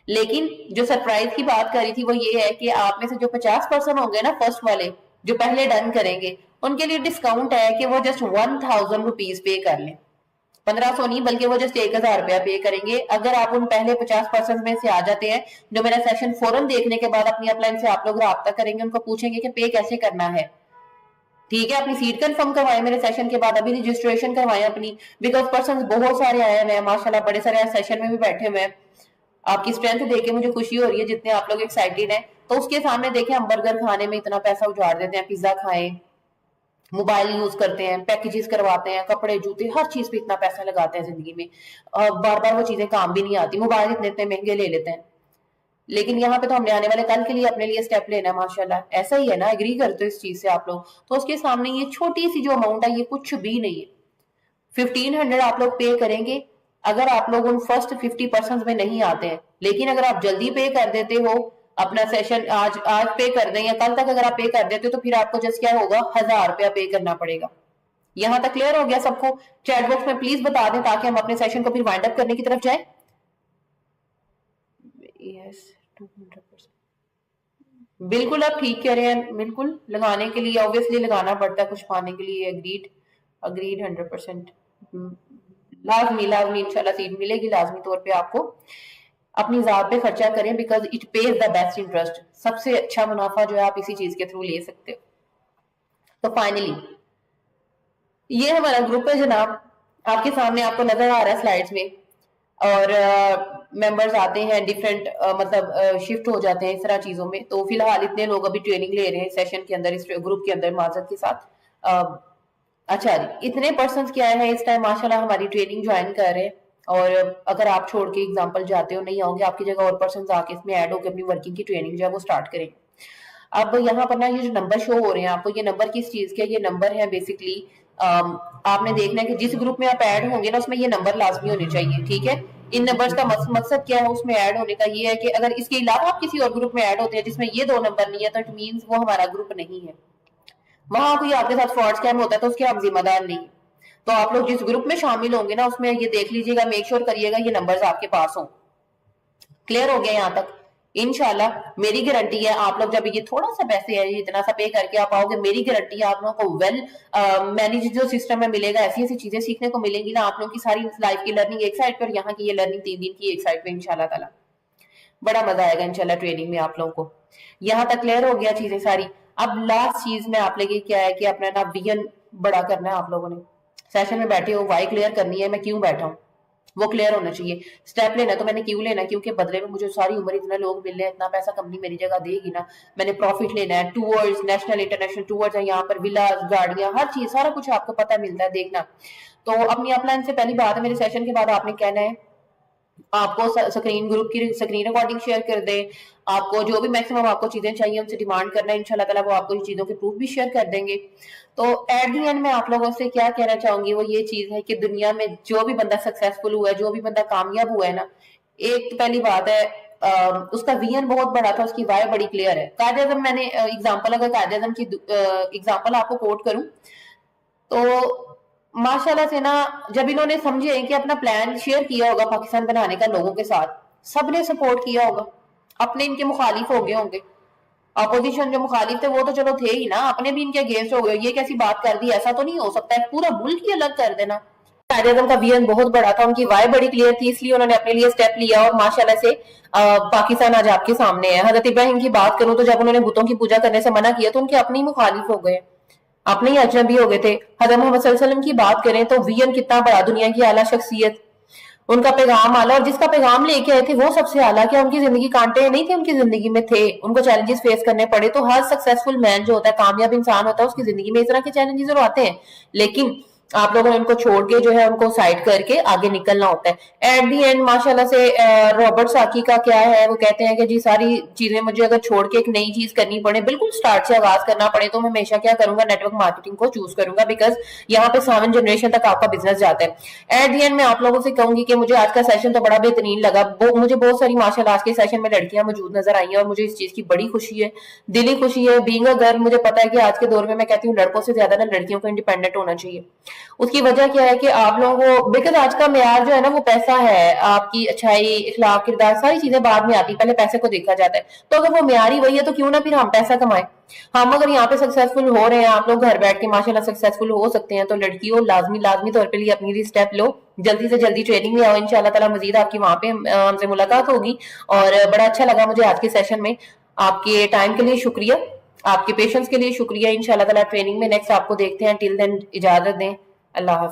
Speaker 1: لیکن جو سرپرائز کی بات کری تھی وہ یہ ہے کہ آپ میں سے جو 50% ہوں گے نا فرسٹ والے, جو پہلے ڈن کریں گے, ان کے لیے ڈسکاؤنٹ ہے کہ وہ جسٹ 1000 روپیز پے کر لیں. 1500 نہیں بلکہ وہ جسٹ 1000 روپیہ پے کریں گے. اگر آپ ان پہلے 50% میں سے آ جاتے ہیں, جو میرا سیشن فوراً دیکھنے کے بعد اپنی اپ لائن سے آپ لوگ رابطہ کریں گے, ان کو پوچھیں گے کہ پے کیسے کرنا ہے, ٹھیک ہے, اپنی سیٹ کنفرم کروائیں میرے سیشن کے بعد, ابھی رجسٹریشن کروائیں اپنی, بیکاز پرسنز بہت سارے آئے ہوئے ہیں ماشاءاللہ, بڑے سارے سیشن میں بھی بیٹھے ہوئے ہیں. آپ کی اسٹرینتھ دیکھ کے مجھے خوشی ہو رہی ہے جتنے آپ لوگ ایکسائٹیڈ ہیں. تو اس کے سامنے دیکھیں ہم برگر کھانے میں اتنا پیسہ اجاڑ دیتے ہیں, پیزا کھائیں, موبائل یوز کرتے ہیں, پیکیجز کرواتے ہیں, کپڑے جوتے, ہر چیز پہ اتنا پیسہ لگاتے ہیں زندگی میں, بار بار وہ چیزیں کام بھی نہیں آتی, موبائل اتنے مہنگے لے لیتے ہیں. لیکن یہاں پہ تو ہم نے آنے والے کل کے لیے اپنے لیے اسٹیپ لینا ہے ماشاءاللہ. ایسا ہی ہے نا, ایگری کرتے ہو اس چیز سے آپ لوگ, تو اس کے سامنے یہ چھوٹی سی جو اماؤنٹ ہے یہ کچھ بھی نہیں ہے. 1500 آپ لوگ پے کریں گے اگر آپ لوگ ان فرسٹ 50% میں نہیں آتے ہیں. لیکن اگر آپ جلدی پے کر دیتے ہو, اپنا سیشن آج پے کر دیں یا کل تک اگر آپ پے کر دیتے ہو, تو پھر آپ کو جس کیا ہوگا 1000 روپیہ پے کرنا پڑے گا. یہاں تک کلیئر ہو گیا سب کو؟ چیٹ باکس میں پلیز بتا دیں تاکہ ہم اپنے سیشن کو پھر وائنڈ اپ کرنے کی طرف جائیں. یس 200%. بالکل آپ ٹھیک کہہ رہے ہیں, بالکل لگانے کے لیے obviously لگانا پڑتا ہے, کچھ پانے کے لیے. اگریڈ 100%. لازمی انشاءاللہ سیٹ ملے گی لازمی طور پہ آپ کو. اپنی ذات پہ خرچہ کریں because it pays the best interest. سب سے اچھا منافع جو ہے آپ اسی چیز کے تھرو لے سکتے ہو. تو فائنلی یہ ہمارا گروپ ہے جناب, آپ کے سامنے آپ کو نظر آ رہا ہے سلائیڈز میں, اور ممبرز آتے ہیں ڈیفرنٹ, مطلب شفٹ ہو جاتے ہیں اس طرح چیزوں میں. تو فی الحال اتنے لوگ ابھی ٹریننگ لے رہے ہیں سیشن کے اندر, اس گروپ کے اندر معذرت کے ساتھ. اچھا جی, اتنے پرسنز کیا ہیں اس ٹائم ماشاءاللہ ہماری ٹریننگ جوائن کر رہے ہیں. اور اگر آپ چھوڑ کے اگزامپل جاتے ہو, نہیں آؤ گے, آپ کی جگہ اور پرسنز آ کے اس میں ایڈ ہو کے اپنی ورکنگ کی ٹریننگ جو ہے وہ سٹارٹ کریں. اب یہاں پر نا یہ جو نمبر شو ہو رہے ہیں آپ کو, یہ نمبر کس چیز کے, یہ نمبر ہے بیسکلی آپ نے دیکھنا ہے کہ جس گروپ میں آپ ایڈ ہوں گے نا اس میں یہ نمبر لازمی ہونے چاہیے, ٹھیک ہے. ان نمبرز کا مقصد کیا ہے اس میں ایڈ ہونے کا, یہ ہے کہ اگر اس کے علاوہ آپ کسی اور گروپ میں ایڈ ہوتے ہیں جس میں یہ 2 نمبر نہیں ہے, تو اٹ مینز وہ ہمارا گروپ نہیں ہے, وہاں کوئی آپ کے ساتھ فراڈ اسکیم ہوتا ہے تو اس کے ہم ذمہ دار نہیں. تو آپ لوگ جس گروپ میں شامل ہوں گے نا اس میں یہ دیکھ لیجیے گا, میک شور کریے گا یہ نمبرز آپ کے پاس ہوں. کلیئر ہو گیا یہاں تک؟ इंशाल्लाह मेरी गारंटी है, आप लोग जब ये थोड़ा सा पैसे है इतना सा पे करके आप आओगे, मेरी गारंटी है आप लोगों को वेल मैनेज जो सिस्टम में मिलेगा, ऐसी ऐसी चीजें सीखने को मिलेंगी ना, आप लोगों की सारी लाइफ की लर्निंग एक साइड पर, यहाँ की ये लर्निंग 3 दिन की एक साइड पे, इंशाल्लाह ताला बड़ा मजा आएगा इंशाल्लाह ट्रेनिंग में आप लोगों को। यहाँ तक क्लियर हो गया चीजें सारी। अब लास्ट चीज में आप लेके क्या है कि अपना ना विजन बड़ा करना है। आप लोगों ने सेशन में बैठे हो, वाई क्लियर करनी है, मैं क्यों बैठा हूँ वो क्लियर होना चाहिए। स्टेप लेना तो मैंने क्यों लेना, क्योंकि बदले में मुझे सारी उम्र इतने लोग मिल रहे हैं, इतना पैसा कंपनी मेरी जगह देगी ना, मैंने प्रॉफिट लेना है, टूर्स नेशनल इंटरनेशनल टूर्स है, यहाँ पर विलास गाड़ियां हर चीज सारा कुछ आपको पता मिलता है, देखना। तो अपनी अपलाइन से पहली बात है, मेरे सेशन के बाद आपने कहना है आपको स्क्रीन ग्रुप की स्क्रीन रिकॉर्डिंग शेयर कर दे, आपको जो भी मैक्सिमम आपको चीजें चाहिए उनसे डिमांड करना है, इंशाल्लाह ताला वो आपको इन चीजों के प्रूफ भी शेयर कर देंगे। तो एट दी एंड में आप लोगों से क्या कहना चाहूंगी वो ये चीज है कि दुनिया में जो भी बंदा सक्सेसफुल हुआ है, जो भी बंदा कामयाब हुआ है ना, एक तो पहली बात है उसका विजन बहुत बड़ा था, उसकी वाय बड़ी क्लियर है। कायदे आज़म मैंने एग्जाम्पल अगर कायदे आज़म की एग्जाम्पल आपको कोट करूं तो माशाल्लाह से ना, जब इन्होंने समझे कि अपना प्लान शेयर किया होगा पाकिस्तान बनाने का लोगों के साथ, सबने सपोर्ट किया होगा, अपने इनके मुखालिफ हो गए होंगे, अपोजिशन जो मुखालिफ थे वो तो चलो थे ही ना, अपने भी इनके अगेंस्ट हो गए, ये कैसी बात कर दी, ऐसा तो नहीं हो सकता है पूरा मुल्क ही अलग कर देना। कायदे का विजन बहुत बड़ा था, उनकी वाय बड़ी क्लियर थी, इसलिए उन्होंने अपने लिए स्टेप लिया और माशाल्लाह से पाकिस्तान आज आपके सामने है। हजरत इब्राहिम की बात करूं तो जब उन्होंने बुतों की पूजा करने से मना किया तो उनके अपने ही मुखालिफ हो गए, अपने ही अजनबी हो गए थे। हज़रत मोहम्मद सल्लल्लाहु अलैहि वसल्लम की बात करें तो विजन कितना बड़ा, दुनिया की आला शख्सियत, उनका पैगाम आला, और जिसका पैगाम लेके आए थे वो सबसे आला। क्या उनकी जिंदगी कांटे नहीं थे, उनकी जिंदगी में थे, उनको चैलेंजेस फेस करने पड़े। तो हर सक्सेसफुल मैन जो होता है, कामयाब इंसान होता है, उसकी जिंदगी में इस तरह के चैलेंजेस जरूर आते हैं, लेकिन आप लोगों ने उनको छोड़ के जो है उनको साइड करके आगे निकलना होता है। एट दी एंड माशाल्लाह से रॉबर्ट साकी का क्या है, वो कहते हैं कि जी सारी चीजें मुझे अगर छोड़ के एक नई चीज करनी पड़े, बिल्कुल स्टार्ट से आगाज करना पड़े, तो मैं हमेशा क्या करूंगा, नेटवर्क मार्केटिंग को चूज करूंगा, बिकॉज यहाँ पे 7 जनरेशन तक आपका बिजनेस जाता है। एट दी एंड मैं आप लोगों से कहूंगी कि मुझे आज का सेशन तो बड़ा बेहतरीन लगा, मुझे बहुत सारी माशाल्लाह आज के सेशन में लड़कियां मौजूद नजर आई हैं और मुझे इस चीज की बड़ी खुशी है, दिली खुशी है। बीइंग अ गर्ल मुझे पता है कि आज के दौर में मैं कहती हूँ लड़कों से ज्यादा ना लड़कियों को इंडिपेंडेंट होना चाहिए। उसकी वजह क्या है कि आप लोगों को, बिकॉज आज का मेयार जो है ना वो पैसा है, आपकी अच्छाई इखलाक किरदार सारी चीजें बाद में आती, पहले पैसे को देखा जाता है। तो अगर वो मेयार ही वही है तो क्यों ना फिर हम पैसा कमाएं। हम अगर यहाँ पे सक्सेसफुल हो रहे हैं, आप लोग घर बैठ के माशाल्लाह सक्सेसफुल हो सकते हैं, तो लड़कियों लाजमी तौर पे लिए अपनी लिए स्टेप लो, जल्दी से जल्दी ट्रेनिंग में आओ, इंशाल्लाह ताला मजीद आपकी वहां पे हमसे मुलाकात होगी। और बड़ा अच्छा लगा मुझे आज के सेशन में, आपके टाइम के लिए शुक्रिया, आपके पेशेंस के लिए शुक्रिया। इंशाल्लाह ताला ट्रेनिंग में नेक्स्ट आपको देखते हैं, टिल देन इजाजत दें, अल्लाह हाफ़िज़।